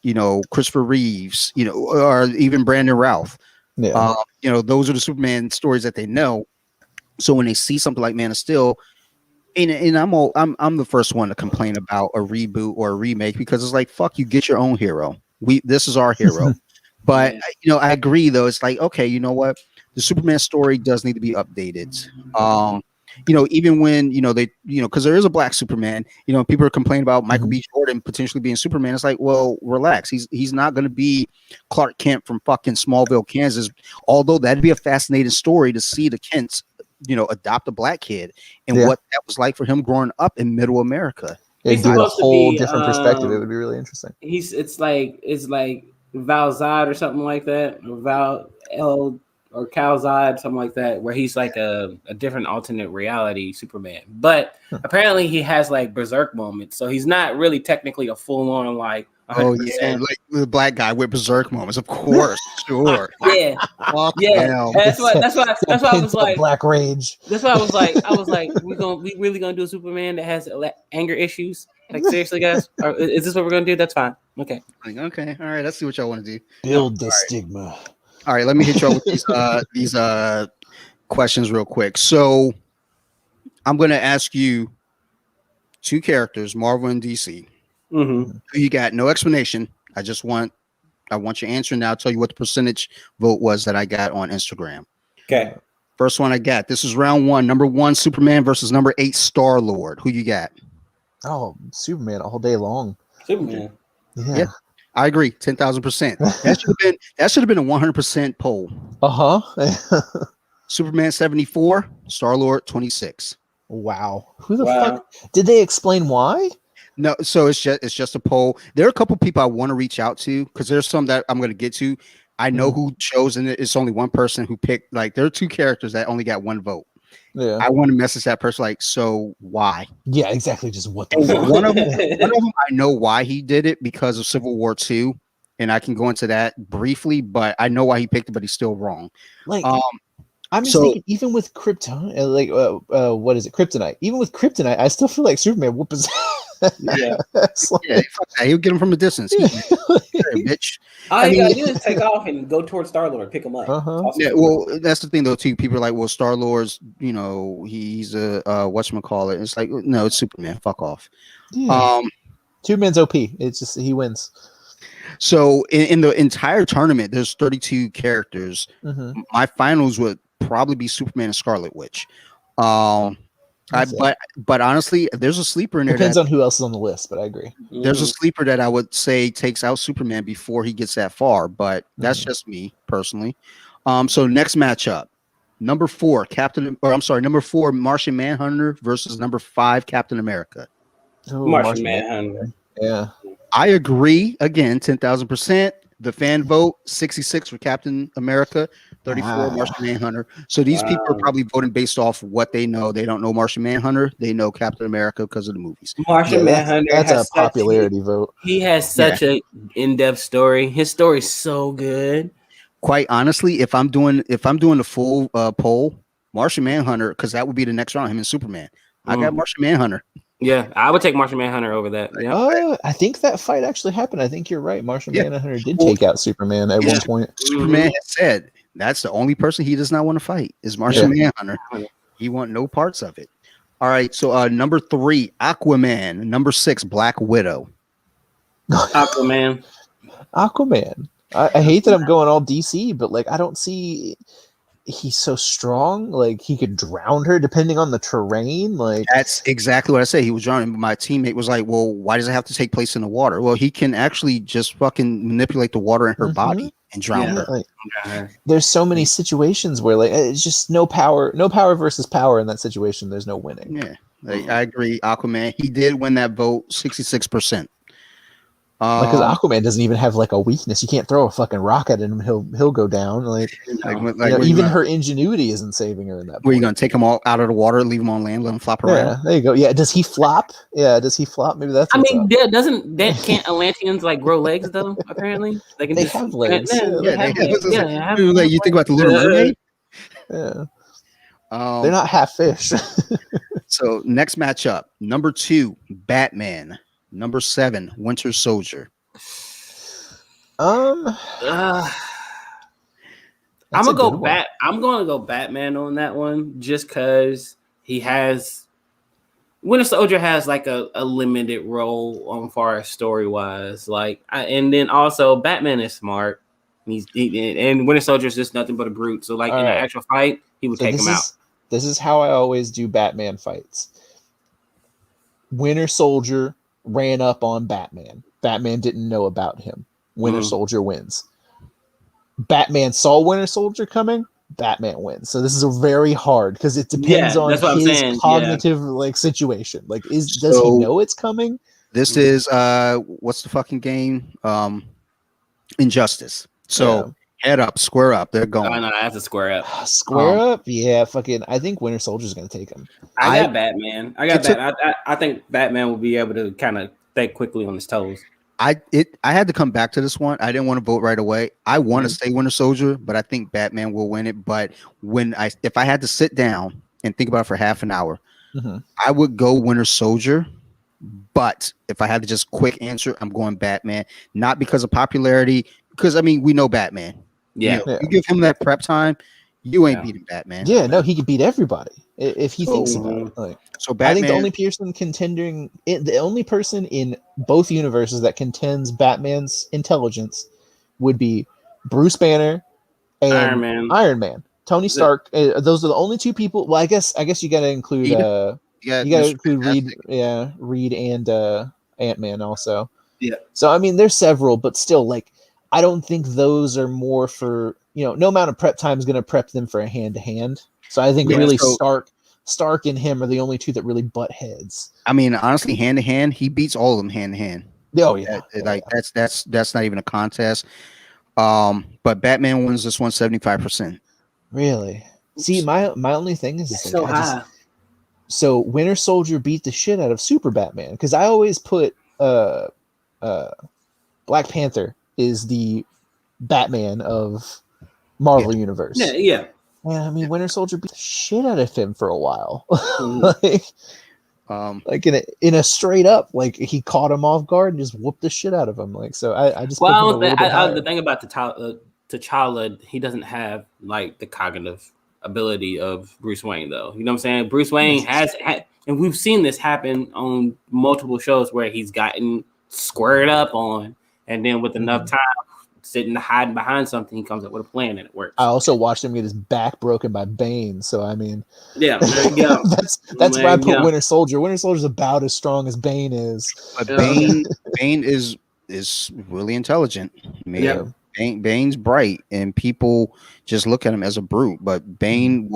you know, Christopher Reeves, you know, or even Brandon Routh. Yeah. You know, those are the Superman stories that they know. So when they see something like Man of Steel, and I'm the first one to complain about a reboot or a remake, because it's like, fuck you, get your own hero. This is our hero. But you know, I agree though. It's like, okay, you know what? The Superman story does need to be updated. You know, even when, you know, they, you know, because there is a black Superman, you know, people are complaining about Michael B. Jordan potentially being Superman. It's like, well, relax. He's not going to be Clark Kent from fucking Smallville, Kansas. Although that'd be a fascinating story to see the Kents, you know, adopt a black kid and what that was like for him growing up in Middle America. It'd be a whole different perspective. It would be really interesting. It's like Val Zod or something like that, or Val L. or Cal Zod, something like that, where he's like a different alternate reality Superman. But apparently he has like berserk moments, so he's not really technically a full on like 100%. Oh yeah, like the black guy with berserk moments, of course, sure. Yeah. That's why I was like black rage. That's why I was like, we really gonna do a Superman that has anger issues? Like, seriously, guys, is this what we're gonna do? That's fine. Okay. Okay. All right. Let's see what y'all want to do. Build the stigma. All right, let me hit you up with these questions real quick. So I'm going to ask you two characters, Marvel and DC. Who you got? No explanation. I want your answer, and I'll tell you what the percentage vote was that I got on Instagram. Okay. First one I got. This is round one. Number 1, Superman versus number 8, Star-Lord. Who you got? Oh, Superman all day long. Superman. Yeah. I agree, 10,000%. That should have been a 100% poll. Superman 74, Star-Lord 26. Wow. Who the fuck? Did they explain why? No, so it's just a poll. There are a couple people I want to reach out to, because there's some that I'm going to get to. I know who chose, and it's only one person who picked. Like, there are two characters that only got one vote. Yeah, I want to message that person like, so why? Yeah, exactly. Just what the fuck? One of them, I know why he did it, because of Civil War II, and I can go into that briefly. But I know why he picked it, but he's still wrong. Like, I'm just thinking, even with Krypton, like, what is it, Kryptonite? Even with Kryptonite, I still feel like Superman whoop his. Yeah, he'll get him from a distance. Bitch. All you gotta do is take off and go towards Star-Lord, pick him up. Yeah, well, that's the thing though too. People are like, well, Star-Lord's, you know, he's a whatchamacallit. It's like, no, it's Superman. Fuck off. Yeah. Superman's OP. It's just he wins. So in the entire tournament, there's 32 characters. My finals would probably be Superman and Scarlet Witch. But honestly, there's a sleeper in there. Depends on who else is on the list, but I agree. There's a sleeper that I would say takes out Superman before he gets that far, but that's just me personally. So next matchup, number 4, number 4, Martian Manhunter versus number 5, Captain America. Martian Manhunter. Yeah, I agree. Again, 10,000%. The fan vote, 66 for Captain America, 34 Martian Manhunter. So these people are probably voting based off what they know. They don't know Martian Manhunter. They know Captain America because of the movies. Manhunter. That's a popularity vote. He has such an in-depth story. His story's so good. Quite honestly, if I'm doing the full poll, Martian Manhunter, because that would be the next round, him and Superman. I got Martian Manhunter. Yeah, I would take Martian Manhunter over that. Yeah. I think that fight actually happened. I think you're right. Martian Manhunter did take out Superman at one point. Superman has said that's the only person he does not want to fight is Martian Manhunter. He want no parts of it. All right, so number 3, Aquaman. Number 6, Black Widow. Aquaman. I hate that I'm going all DC, but like I don't see. He's so strong, like he could drown her depending on the terrain. Like that's exactly what I said. He was drowning. My teammate was like, "Well, why does it have to take place in the water?" Well, he can actually just fucking manipulate the water in her body and drown her. Like, there's so many situations where like it's just no power versus power in that situation. There's no winning. Yeah, I agree. Aquaman, he did win that vote, 66%. Because Aquaman doesn't even have like a weakness. You can't throw a fucking rock at him; he'll go down. Even her ingenuity isn't saving her in that. Were you gonna take him all out of the water, leave him on land, let him flop around? Yeah, there you go. Yeah, does he flop? Yeah, does he flop? Maybe that's. Can't Atlanteans like grow legs though? Apparently, they can. They have legs. They have legs. Like you think about the Little Mermaid. Yeah. They're not half fish. So next matchup, number 2, Batman. Number 7, Winter Soldier. I'm gonna go I'm gonna go Batman on that one, just because he has Winter Soldier has like a limited role on far as story wise. And then also Batman is smart. And Winter Soldier is just nothing but a brute. So in an actual fight, he would take him out. This is how I always do Batman fights. Winter Soldier ran up on Batman. Batman didn't know about him. Winter Soldier wins. Batman saw Winter Soldier coming. Batman wins. So this is a very hard because it depends on his cognitive situation. Like, does he know it's coming? This is what's the fucking game? Injustice. So head up, square up. They're going. Oh, no, I have to square up. Square up? Yeah, fucking. I think Winter Soldier's gonna take him. I got Batman. I think Batman will be able to kind of think quickly on his toes. I had to come back to this one. I didn't want to vote right away. I want to say Winter Soldier, but I think Batman will win it. But if I had to sit down and think about it for half an hour, I would go Winter Soldier. But if I had to just quick answer, I'm going Batman. Not because of popularity, because I mean we know Batman. Yeah, you give him that prep time, you ain't beating Batman. Yeah, no, he can beat everybody if he thinks about it. So Batman, I think the only person in both universes that contends Batman's intelligence would be Bruce Banner and Iron Man. Tony Stark. Those are the only two people. Well, I guess you got to include. You got to include Reed and Ant-Man also. Yeah. So I mean, there's several, but still, like, I don't think those are more for no amount of prep time is going to prep them for a hand-to-hand. So I think Stark and him are the only two that really butt heads. I mean, honestly, hand-to-hand, he beats all of them hand-to-hand. Oh yeah, that's not even a contest. But Batman wins this one 75%. Really? See, my only thing is so high. So Winter Soldier beat the shit out of Super Batman because I always put Black Panther is the Batman of Marvel Universe. Yeah. Yeah, I mean, Winter Soldier beat the shit out of him for a while. Like in a straight up, like he caught him off guard and just whooped the shit out of him. Like, so I just. Well, the thing about T'Challa, he doesn't have like the cognitive ability of Bruce Wayne, though. You know what I'm saying? Bruce Wayne has and we've seen this happen on multiple shows where he's gotten squared up on, and then with enough time sitting hiding behind something, he comes up with a plan and it works. I also watched him get his back broken by Bane, so I mean, there you go. that's where I put Winter Soldier. Winter Soldier's about as strong as Bane is. But Bane is really intelligent. I mean, Bane's bright, and people just look at him as a brute. But Bane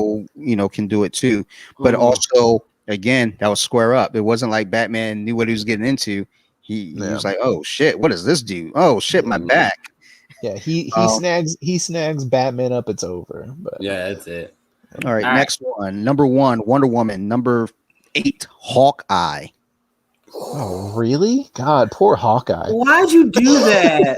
can do it too. But also, again, that was square up. It wasn't like Batman knew what he was getting into. He was like, "Oh shit, what does this do? Oh shit, my back." Yeah, he snags Batman up. It's over. But yeah, that's it. All right, next one. Number 1, Wonder Woman. Number 8, Hawkeye. Oh, really? God, poor Hawkeye. Why'd you do that?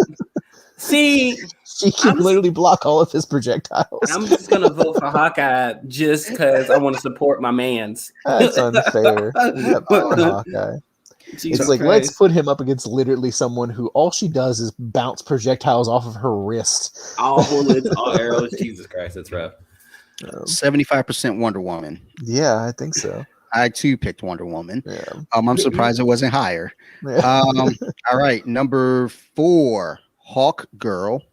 See, she can literally block all of his projectiles. I'm just gonna vote for Hawkeye just because I want to support my man's. That's unfair. Poor Hawkeye. It's like, let's put him up against literally someone who all she does is bounce projectiles off of her wrist. All bullets, all arrows. Jesus Christ, that's rough. 75% Wonder Woman. Yeah, I think so. I too picked Wonder Woman. Yeah. I'm surprised it wasn't higher. Yeah. All right, number 4, Hawk Girl.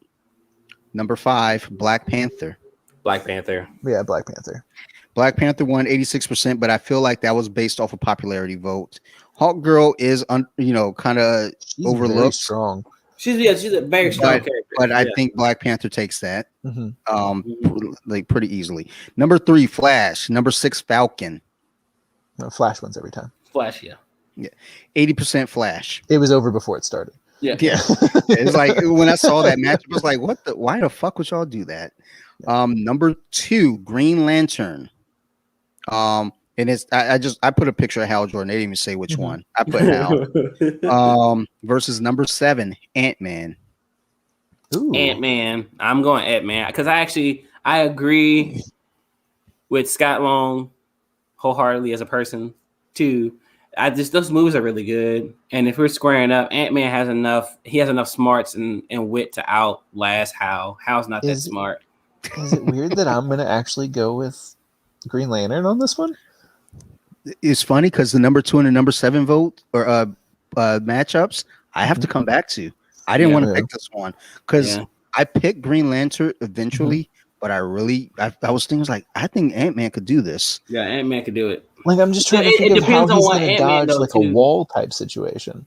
Number 5, Black Panther. Black Panther. Yeah, Black Panther. Black Panther won 86%, but I feel like that was based off a popularity vote. Hawk Girl is, kind of overlooked. Very strong. She's a very strong character. But I think Black Panther takes that, Mm-hmm. pretty easily. Number 3, Flash. Number 6, Falcon. No, Flash wins every time. Flash, yeah. 80% Flash. It was over before it started. Yeah. It's like when I saw that match, I was like, why the fuck would y'all do that? Number 2, Green Lantern. And it's I put a picture of Hal Jordan. They didn't even say which one. I put Hal. Versus number 7, Ant-Man. Ant-Man. I'm going Ant-Man because I agree with Scott Long wholeheartedly as a person too. Those movies are really good, and if we're squaring up, Ant-Man has enough. He has enough smarts and wit to outlast Hal. Hal's not that smart. Is it weird that I'm gonna actually go with Green Lantern on this one? It's funny because the number 2 and the number 7 vote or matchups, I have to come back to. I didn't want to pick this one because I picked Green Lantern eventually, but I was thinking like I think Ant-Man could do this. Yeah, Ant-Man could do it. Like I'm just trying to think of how he's going to dodge like a wall type situation,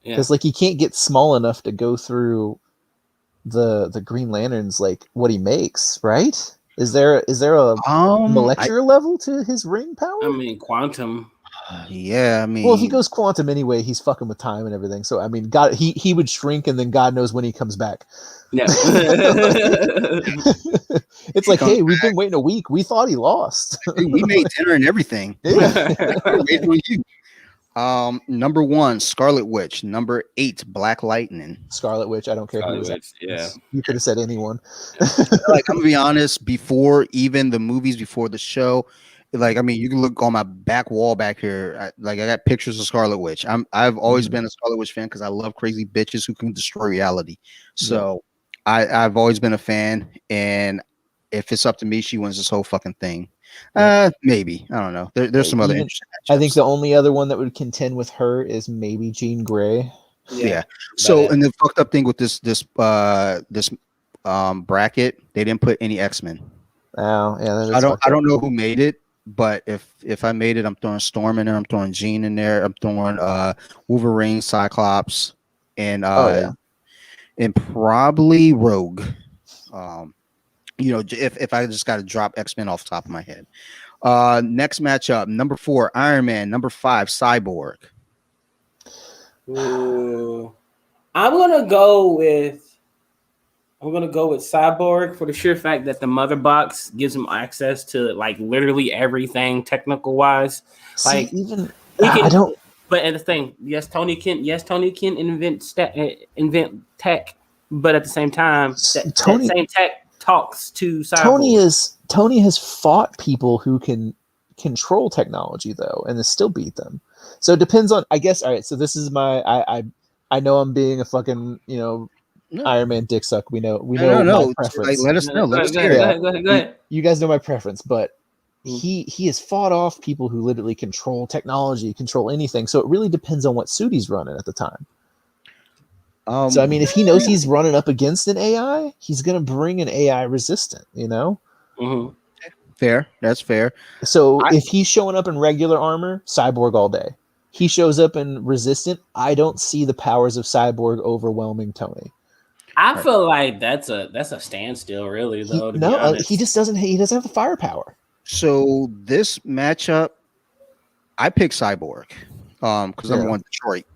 because like he can't get small enough to go through the Green Lantern's like what he makes, right? Is there a molecular level to his ring power? I mean, quantum. Yeah, I mean, well, if he goes quantum anyway, he's fucking with time and everything. So I mean, God, he would shrink, and then God knows when he comes back. Yeah, it's like, hey, we've been waiting a week. We thought he lost. We made dinner and everything. Number 1, Scarlet Witch. Number 8, Black Lightning. Scarlet Witch. I don't care who Witch, you could have said anyone. Like, I'm gonna be honest. Before even the movies, before the show, like, I mean, you can look on my back wall back here. I got pictures of Scarlet Witch. I've always been a Scarlet Witch fan because I love crazy bitches who can destroy reality. So I've always been a fan, and if it's up to me, she wins this whole fucking thing. Maybe, I don't know. There's some other interesting matchups. I think the only other one that would contend with her is maybe Jean Grey. Yeah. So, and the fucked up thing with this bracket, they didn't put any X-Men. Oh, yeah. I don't know who made it, but if I made it, I'm throwing Storm in there. I'm throwing Jean in there. I'm throwing Wolverine, Cyclops, and and probably Rogue. If I just got to drop X-Men off the top of my head. Next matchup, number 4, Iron Man. Number 5, Cyborg. Ooh. I'm gonna go with Cyborg for the sheer fact that the mother box gives him access to like literally everything technical wise. Like But at the thing, yes, Tony can invent tech, but at the same time, that same tech talks to Cyborg. Tony has fought people who can control technology though, and has still beat them. So it depends on, I guess. All right, so this is my I know I'm being a fucking Iron Man dick suck. We know my preference. Let us know. Go ahead. You guys know my preference, but he has fought off people who literally control technology, control anything. So it really depends on what suit he's running at the time. So I mean, if he knows he's running up against an AI, he's gonna bring an AI resistant. Mm-hmm. Fair. That's fair. So if he's showing up in regular armor, Cyborg all day. He shows up in resistant. I don't see the powers of Cyborg overwhelming Tony. I feel like that's a standstill, really. Though He just doesn't. He doesn't have the firepower. So this matchup, I picked Cyborg because number 1, Detroit.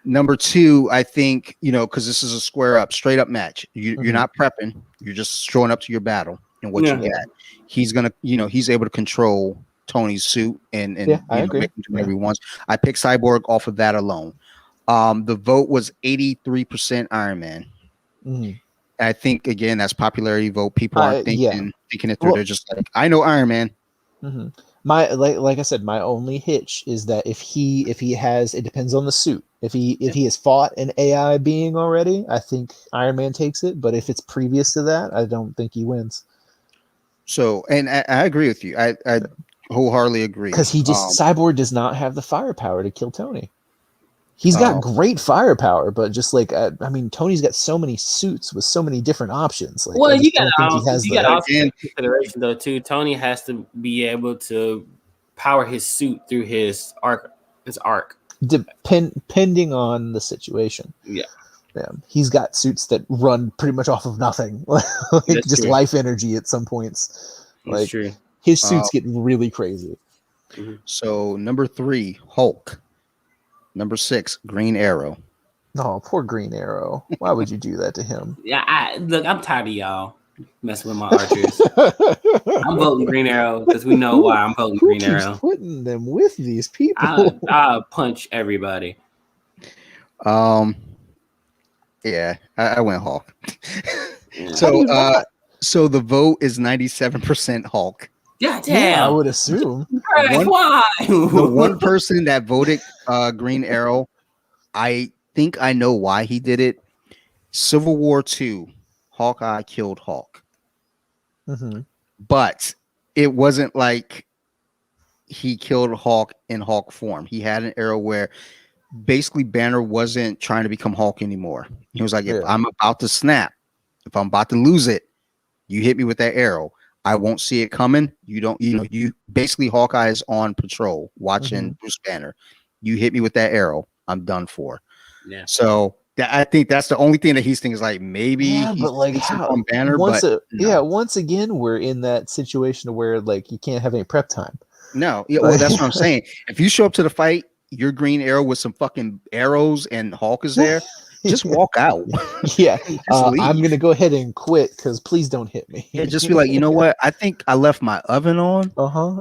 Number 2, I think, because this is a straight up match. You're not prepping. You're just showing up to your battle and what you got. He's gonna, he's able to control Tony's suit and I agree. make him do whatever he wants. I picked Cyborg off of that alone. The vote was 83% Iron Man. Mm-hmm. I think again that's popularity vote. People aren't thinking it through. They're just like, I know Iron Man. Mm-hmm. My like I said, my only hitch is that if he has, it depends on the suit. If he has fought an AI being already, I think Iron Man takes it. But if it's previous to that, I don't think he wins. So, and I agree with you. I wholeheartedly agree because Cyborg does not have the firepower to kill Tony. He's got great firepower, but just like I mean, Tony's got so many suits with so many different options. Like, well, I you don't think he has got also take consideration though too. Tony has to be able to power his suit through his arc. Depending on the situation. Yeah. He's got suits that run pretty much off of nothing, like That's just true. life energy at some points. That's Like true. his suits get really crazy. So number 3, Hulk. Number 6, Green Arrow. Oh, poor Green Arrow. Why would you do that to him? Yeah, look, I'm tired of y'all messing with my archers. I'm voting Green Arrow because we know why I'm voting Green Arrow. Putting them with these people. I'll punch everybody. Yeah, I went Hulk. So the vote is 97% Hulk. Yeah, damn. Yeah, I would assume. Why? The one person that voted Green Arrow, I think I know why he did it. Civil War II, Hawkeye killed Hulk. Mm-hmm. But it wasn't like he killed Hulk in Hulk form. He had an era where basically Banner wasn't trying to become Hulk anymore. He was like, if I'm about to snap, if I'm about to lose it, you hit me with that arrow. I won't see it coming. You basically Hawkeye is on patrol watching Bruce Banner. You hit me with that arrow, I'm done for. Yeah. So I think that's the only thing that he's thinking is like maybe he's but like on Banner. Once again, we're in that situation where like you can't have any prep time. No, well, that's what I'm saying. If you show up to the fight, you're Green Arrow with some fucking arrows and Hulk is there, just walk out. Yeah, I'm gonna go ahead and quit because please don't hit me. Yeah, just be like, you know what? I think I left my oven on.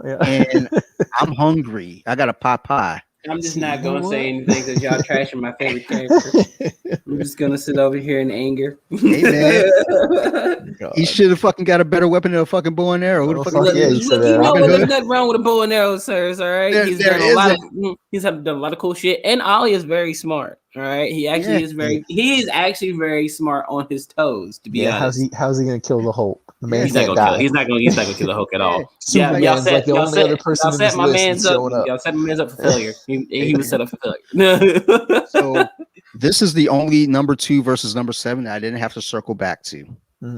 Yeah. And I'm hungry. I got a pot pie. I'm just not gonna say anything because y'all trashing my favorite character. I'm just gonna sit over here in anger. Hey man, he should have fucking got a better weapon than a fucking bow and arrow. What the fuck? There's nothing wrong with a bow and arrow, sirs. All right, he's done a lot of cool shit, and Ollie is very smart. All right, he is actually very smart on his toes. To be honest, how's he gonna kill the Hulk? The man he's not gonna kill the Hulk at all. Y'all set my man's up for failure. He was set up for failure. So this is the only number 2 versus number 7 that I didn't have to circle back to.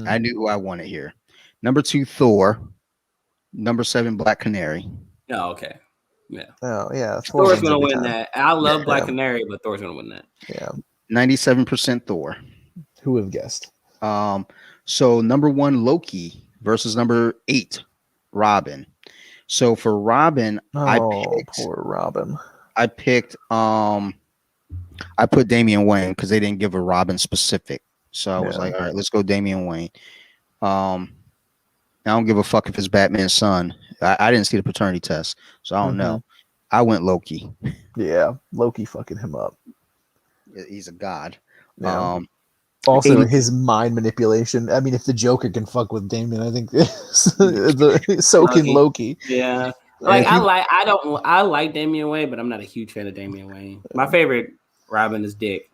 I knew who I wanted here. Number 2, Thor. Number 7, Black Canary. Oh, okay. Yeah. Oh, yeah. Thor's gonna win that. I love Black Canary, but Thor's gonna win that. Yeah. 97% Thor. Who would have guessed? So number 1, Loki versus number 8, Robin. So for Robin, poor Robin. I picked I put Damian Wayne because they didn't give a Robin specific. So I was like, all right, let's go Damian Wayne. I don't give a fuck if it's Batman's son. I didn't see the paternity test, so I don't know. I went Loki. Yeah, Loki fucking him up. He's a god. Yeah. Also, his mind manipulation. I mean, if the Joker can fuck with Damian, I think so can Loki. Yeah, I like Damian Wayne, but I'm not a huge fan of Damian Wayne. My favorite Robin is Dick.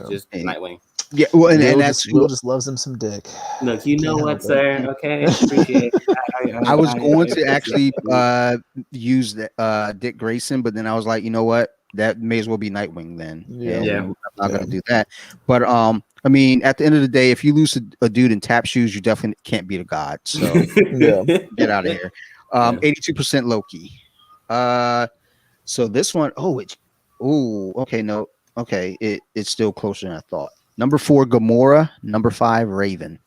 Just Nightwing. Yeah, well, and that's Will just loves him some dick. Look, you know what, sir? Okay, appreciate it. I was going to actually use Dick Grayson, but then I was like, you know what? That may as well be Nightwing then. Yeah. I'm not gonna do that. But I mean, at the end of the day, if you lose a dude in tap shoes, you definitely can't beat a god. So get out of here. 82% Loki. So this one, it's still closer than I thought. Number 4, Gamora. Number 5, Raven.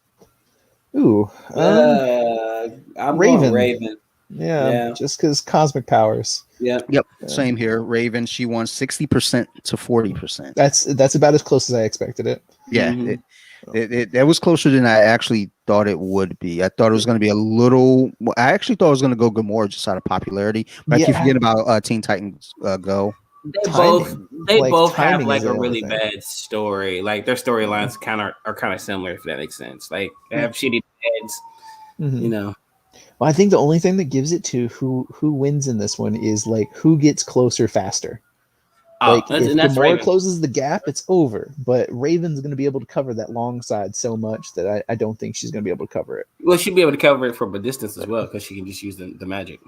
Ooh, I'm Raven. Raven. Yeah, just because cosmic powers. Yep. Same here. Raven. She won 60% to 40%. That's about as close as I expected it. Yeah, it was closer than I actually thought it would be. I thought it was going to be a little. I actually thought it was going to go Gamora just out of popularity. But I keep forgetting about Teen Titans Go. They both have like a really bad story. Like their storylines are kind of similar, if that makes sense. Like they have shitty heads, you know. Well, I think the only thing that gives it to who wins in this one is like who gets closer faster. Like if Gamora closes the gap, it's over. But Raven's going to be able to cover that long side so much that I don't think she's going to be able to cover it. Well, she'll be able to cover it from a distance as well because she can just use the magic.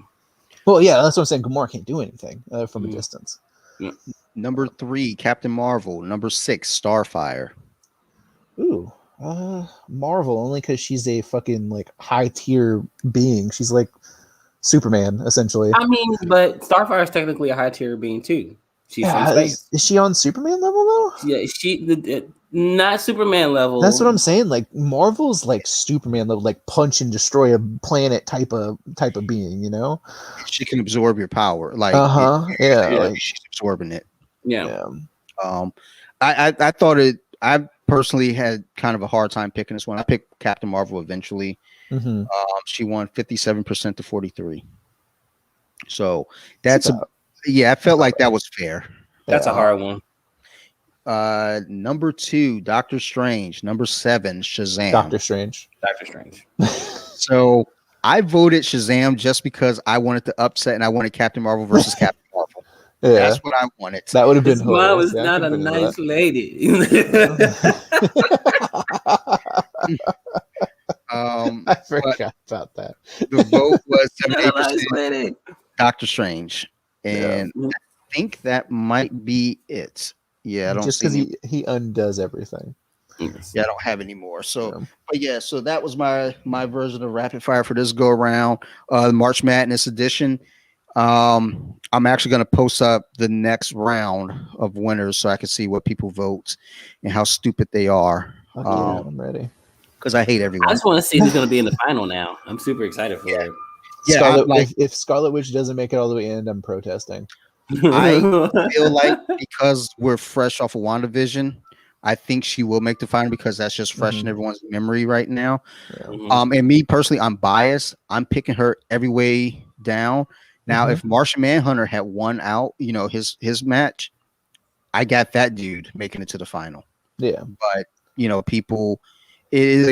Well, yeah, that's what I'm saying. Gamora can't do anything from a distance. Yeah. Number 3, Captain Marvel. Number 6, Starfire. Ooh, Marvel, only because she's a fucking like high tier being. She's like Superman, essentially. I mean, but Starfire is technically a high tier being too. She's from space. Is she on Superman level though? Yeah, not Superman level. That's what I'm saying. Like Marvel's like Superman level, like punch and destroy a planet type of being. You know, she can absorb your power. Like, like, she's absorbing it. Yeah. I thought it. I personally had kind of a hard time picking this one. I picked Captain Marvel eventually. Mm-hmm. She won 57% to 43. So that's I felt like that was fair. That's a hard one. Number 2, Doctor Strange. Number 7, Shazam. Doctor Strange. So I voted Shazam just because I wanted to upset and I wanted Captain Marvel versus Captain Marvel. Yeah. That's what I wanted. That would have been mom was not a nice lady. I forgot about that. The vote was 78% Doctor Strange. And I think that might be it. Yeah, I don't just because he undoes everything. Yeah, I don't have any more. So, but yeah, so that was my version of rapid fire for this go around. March Madness edition. I'm actually going to post up the next round of winners so I can see what people vote and how stupid they are. I'm ready because I hate everyone. I just want to see who's going to be in the final now. I'm super excited for it. Yeah, if Scarlet Witch doesn't make it all the way in, I'm protesting. I feel like because we're fresh off of WandaVision, I think she will make the final because that's just fresh in everyone's memory right now. Yeah. And me personally, I'm biased. I'm picking her every way down. Now, if Martian Manhunter had won out, his match, I got that dude making it to the final. Yeah. But,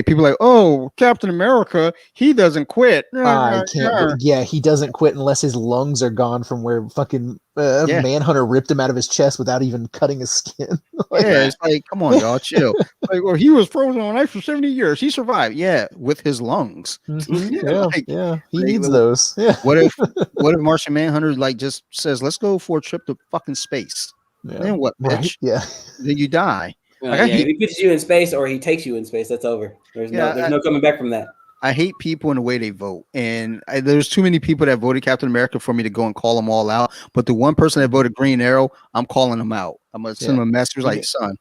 people like, oh, Captain America, he doesn't quit. I can't. Yeah, he doesn't quit unless his lungs are gone from where fucking Manhunter ripped him out of his chest without even cutting his skin. It's like, come on, y'all, chill. Like, well, he was frozen on ice for 70 years. He survived. Yeah, with his lungs. Yeah, he needs those. Yeah. What if Martian Manhunter just says, let's go for a trip to fucking space? Yeah. Then what, bitch? Right? Yeah. Then you die. If he puts you in space or he takes you in space, that's over. There's no coming back from that. I hate people in the way they vote, and there's too many people that voted Captain America for me to go and call them all out. But the one person that voted Green Arrow, I'm calling them out. I'm gonna send them a message like, son.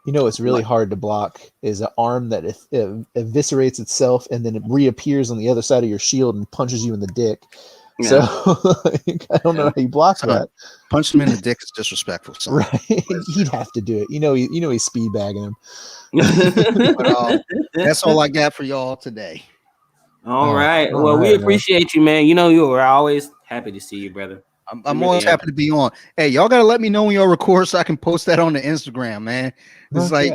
It's really hard to block is an arm that eviscerates itself and then it reappears on the other side of your shield and punches you in the dick. Yeah. So I don't know how you block that. Punch him in the dick is disrespectful. Son. Right? He'd have to do it. He's speed bagging him. But, that's all I got for y'all today. All right. Well, we appreciate you, man. We're always happy to see you, brother. I'm always happy to be on. Hey, y'all gotta let me know when y'all record so I can post that on the Instagram, man. It's like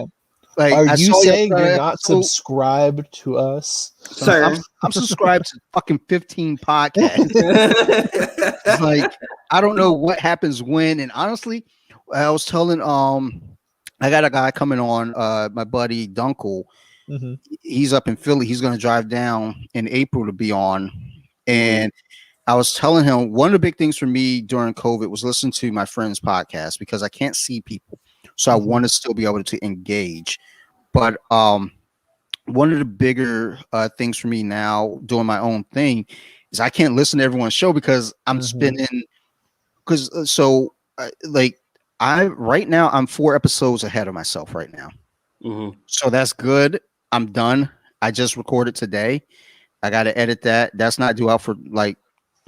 are you saying you're not subscribed to us? Sir, I'm subscribed to fucking 15 podcasts. It's like, I don't know what happens when. And honestly, I was telling I got a guy coming on, my buddy Dunkel. He's up in Philly. He's gonna drive down in April to be on. And I was telling him one of the big things for me during COVID was listen to my friends' podcast because I can't see people. So I want to still be able to engage. But one of the bigger things for me now doing my own thing is I can't listen to everyone's show because I'm spending right now I'm 4 episodes ahead of myself right now. So that's good. I'm done. I just recorded today. I got to edit that. That's not due out for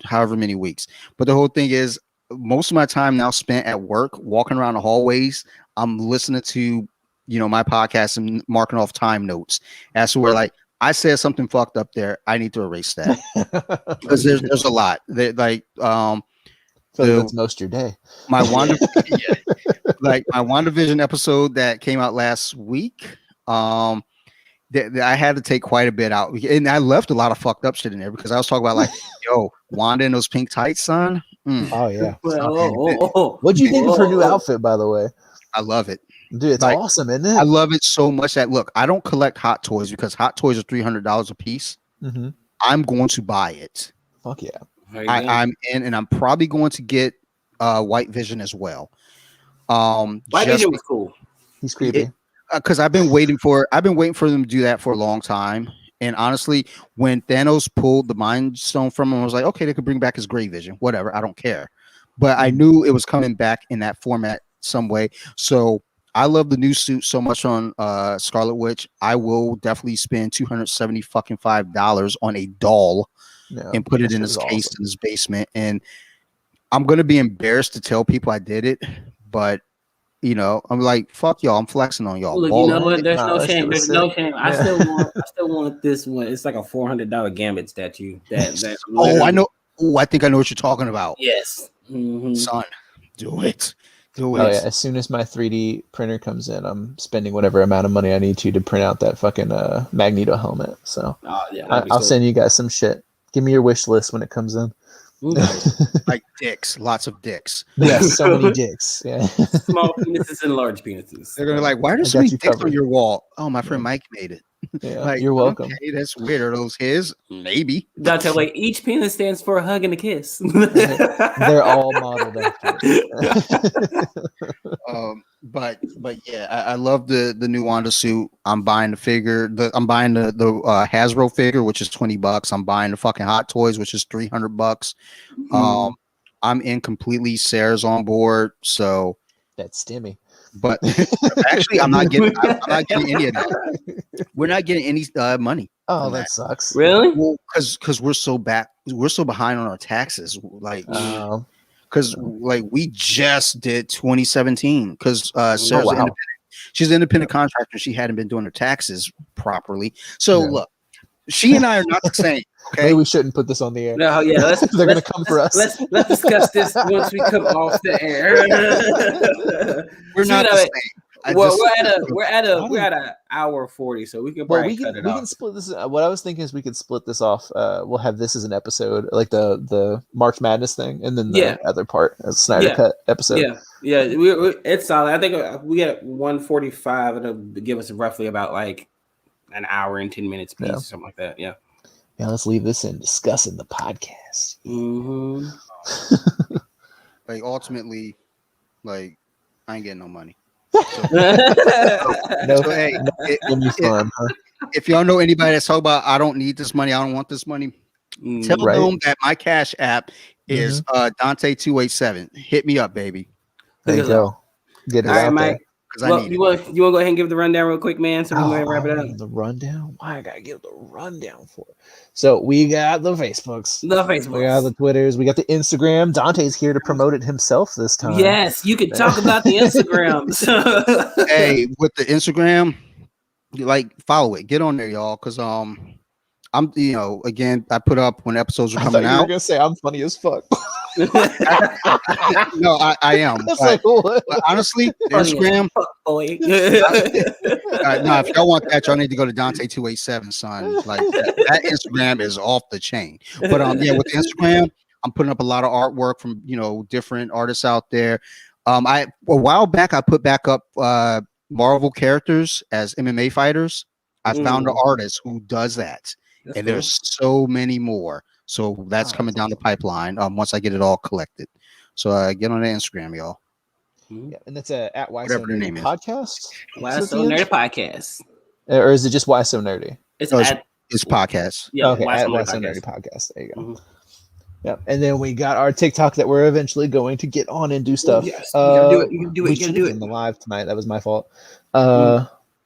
however many weeks. But the whole thing is most of my time now spent at work, walking around the hallways. I'm listening to, my podcast and marking off time notes as to where I said something fucked up there. I need to erase that because there's a lot that that's most of your day. My my WandaVision episode that came out last week. That I had to take quite a bit out, and I left a lot of fucked up shit in there because I was talking about yo, Wanda in those pink tights, son. Oh yeah. What'd you think of her new outfit, by the way? I love it, dude. It's awesome, isn't it? I love it so much that I don't collect Hot Toys because Hot Toys are $300 a piece. I'm going to buy it. Fuck yeah. I'm in, and I'm probably going to get White Vision as well. White Vision was cool. He's creepy. Because I've been waiting for them to do that for a long time. And honestly, when Thanos pulled the Mind Stone from him, I was like, okay, they could bring back his Gray Vision, whatever. I don't care. But I knew it was coming back in that format some way. So I love the new suit so much on Scarlet Witch. I will definitely spend $275 on a doll and put it in his case in his basement. And I'm gonna be embarrassed to tell people I did it, but I'm like, fuck y'all, I'm flexing on y'all. Look, you know what? There's no shame. There's no shame. I still want this one. It's like a $400 Gambit statue. I know. Oh, I think I know what you're talking about. Yes. Son, do it. Oh yeah! As soon as my 3D printer comes in, I'm spending whatever amount of money I need to print out that fucking Magneto helmet. So I'll send you guys some shit. Give me your wish list when it comes in. Like dicks, lots of dicks. Yes, so many dicks. Yeah, small penises and large penises. They're gonna be like, why are there so many dicks on your wall? Oh, my friend Mike made it. Yeah, like, you're welcome. Okay, that's weird. Are those his? Maybe. Dante, like each penis stands for a hug and a kiss. They're all modeled after. But yeah, I love the new Wanda suit. I'm buying the figure. I'm buying the Hasbro figure, which is $20. I'm buying the fucking Hot Toys, which is $300. I'm in completely. Sarah's on board, so that's Stimmy. But actually, I'm not getting any of that. We're not getting any money. Oh, that sucks. Really? Well, because we're so behind on our taxes. Like, because we just did 2017. Because Sarah's independent. She's an independent contractor. She hadn't been doing her taxes properly. So look, she and I are not the same. Okay, maybe we shouldn't put this on the air. No, yeah, they're gonna come for us. Let's discuss this once we come off the air. We're not the same. We're at an hour 40, so we can probably cut it off. We can split this. What I was thinking is we could split this off. We'll have this as an episode, like the March Madness thing, and then the other part as Snyder Cut episode. Yeah. It's solid. I think we get 145. It'll give us roughly about like an hour and 10 minutes piece, or something like that. Yeah. Yeah, let's leave this in discussing the podcast. Like ultimately, like I ain't getting no money. If y'all know anybody that's talking about I don't need this money, I don't want this money, tell them that my Cash App is Dante287. Hit me up, baby. There you go. Get it out there. Well, you want to go ahead and give the rundown real quick, man? So we can wrap it up. The rundown? Why I gotta give the rundown for? So we got the Facebooks, we got the Twitters, we got the Instagram. Dante's here to promote it himself this time. Yes, you can talk about the Instagrams. Hey, with the Instagram, follow it, get on there, y'all, because I'm again, I put up when episodes are coming out. You were gonna say I'm funny as fuck. No, I am. But honestly, Instagram. No, if y'all want that, y'all need to go to Dante287, son. Like that Instagram is off the chain. But with Instagram, I'm putting up a lot of artwork from different artists out there. A while back I put back up Marvel characters as MMA fighters. I found an artist who does that, and there's so many more. So that's coming down the pipeline once I get it all collected. So get on the Instagram, y'all. Yeah, and that's at Why So Nerdy Podcast. Why So Nerdy Podcast. Or is it just Why So Nerdy? It's podcast. Yeah, okay, at Why So Nerdy Podcast. There you go. Yeah, and then we got our TikTok that we're eventually going to get on and do stuff. Yes, you can do it. We should have done the live tonight. That was my fault.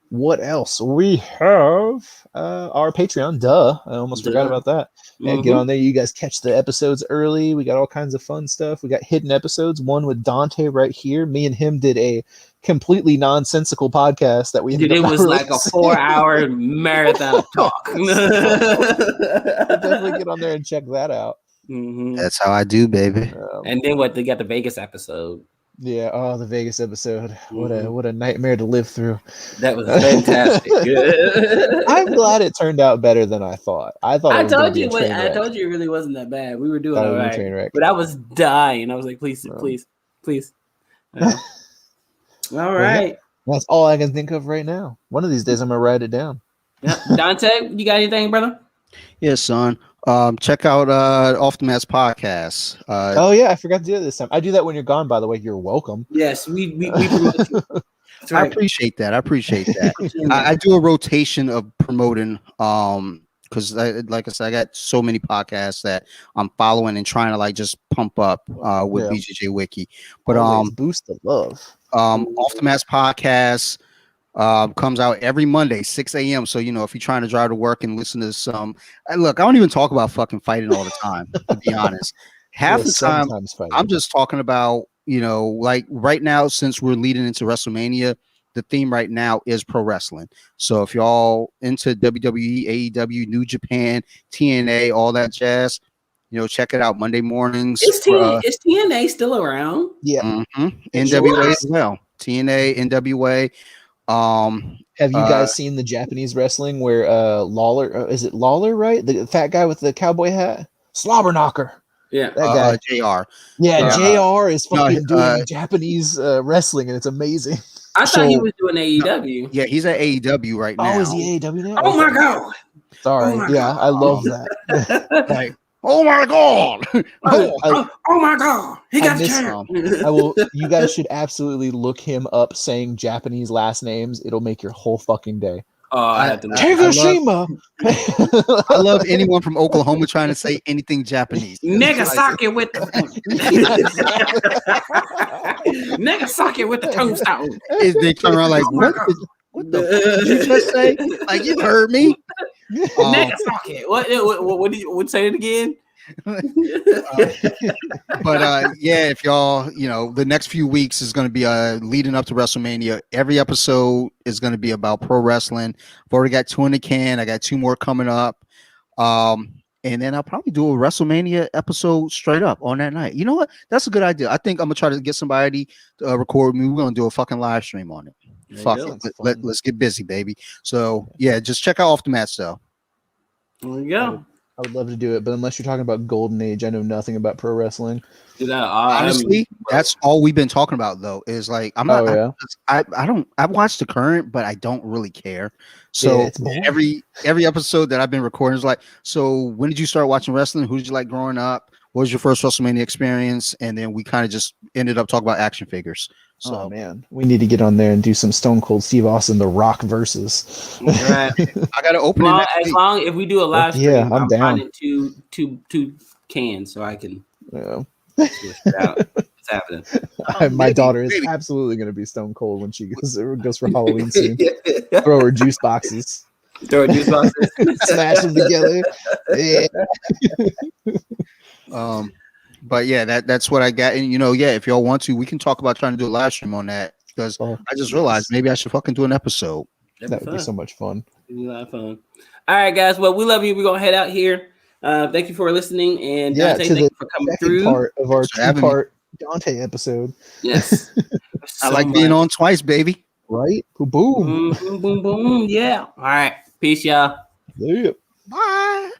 What else? We have our Patreon. Duh. I almost forgot about that. And get on there. You guys catch the episodes early. We got all kinds of fun stuff. We got hidden episodes. One with Dante right here. Me and him did a completely nonsensical podcast that we did. It was like a 4-hour marathon talk. Definitely get on there and check that out. That's how I do, baby. And then they got the Vegas episode. Yeah, the Vegas episode. What a nightmare to live through. That was fantastic. I'm glad it turned out better than I thought. I told you it really wasn't that bad. We were doing all right. But I was dying. I was like, please. All right. That's all I can think of right now. One of these days I'm gonna write it down. Yeah. Dante, you got anything, brother? Yes, son. Check out Off the Mats podcast. Oh yeah, I forgot to do it this time. I do that when you're gone. By the way, you're welcome. Yes, we promote you. That's right. I appreciate that. I do a rotation of promoting. Because like I said, I got so many podcasts that I'm following and trying to like just pump up with BJJ Wiki. But always boost the love. Off the Mats podcast comes out every Monday, 6 a.m. So if you're trying to drive to work and listen to some, look, I don't even talk about fucking fighting all the time. To be honest, half the time I'm just talking about like right now, since we're leading into WrestleMania. The theme right now is pro wrestling. So if y'all into WWE, AEW, New Japan, TNA, all that jazz, check it out Monday mornings. Is TNA still around? Yeah. NWA as well. TNA, NWA. Have you guys seen the Japanese wrestling where Lawler, is it Lawler, right? The fat guy with the cowboy hat? Slobber knocker. Yeah. That guy. JR. Yeah, JR is fucking doing Japanese wrestling, and it's amazing. I thought he was doing AEW. Yeah, he's at AEW right now. Oh, is he AEW now? Oh my god! Sorry, I love that. Like, oh my god! Oh my god! He got the chair. You guys should absolutely look him up saying Japanese last names. It'll make your whole fucking day. Kagoshima. I love anyone from Oklahoma trying to say anything Japanese. Nagasaki with the Nagasaki with the tombstone. They turn around like, what the fuck did you just say? Like, you heard me. Nagasaki. What did you say it again? But if y'all, the next few weeks is going to be leading up to WrestleMania. Every episode is going to be about pro wrestling. I've already got 2 in the can. I got 2 more coming up. And then I'll probably do a WrestleMania episode straight up on that night. You know what? That's a good idea. I think I'm gonna try to get somebody to record me. We're gonna do a fucking live stream on it. Fuck it. Let's get busy, baby. So just check out Off the Mats though. There you go. I would love to do it, but unless you're talking about Golden Age, I know nothing about pro wrestling. Honestly, that's all we've been talking about though. Is like I'm not. I've watched the current, but I don't really care. So every episode that I've been recording is like, so when did you start watching wrestling? Who did you like growing up? What was your first WrestleMania experience? And then we kind of just ended up talking about action figures. So, oh man, we need to get on there and do some Stone Cold Steve Austin The Rock versus. Right. I got to open it. As long if we do a live stream, I'm down. Two cans so I can. Yeah. Switch it out. What's happening? My daughter is absolutely going to be Stone Cold when she goes for Halloween soon. Throw her juice boxes. Smash them together. Yeah. But that's what I got. And if y'all want to, we can talk about trying to do a live stream on that because I just realized maybe I should fucking do an episode. That would be so much fun. It'd be a lot of fun. All right, guys. Well, we love you. We're gonna head out here. Thank you for listening, and Dante, thank you for coming through. Part of our 2-part Dante episode. Yes, I like being on twice, baby. Right? Boom, boom, boom, boom. Yeah. All right. Peace, y'all. Yeah. Bye.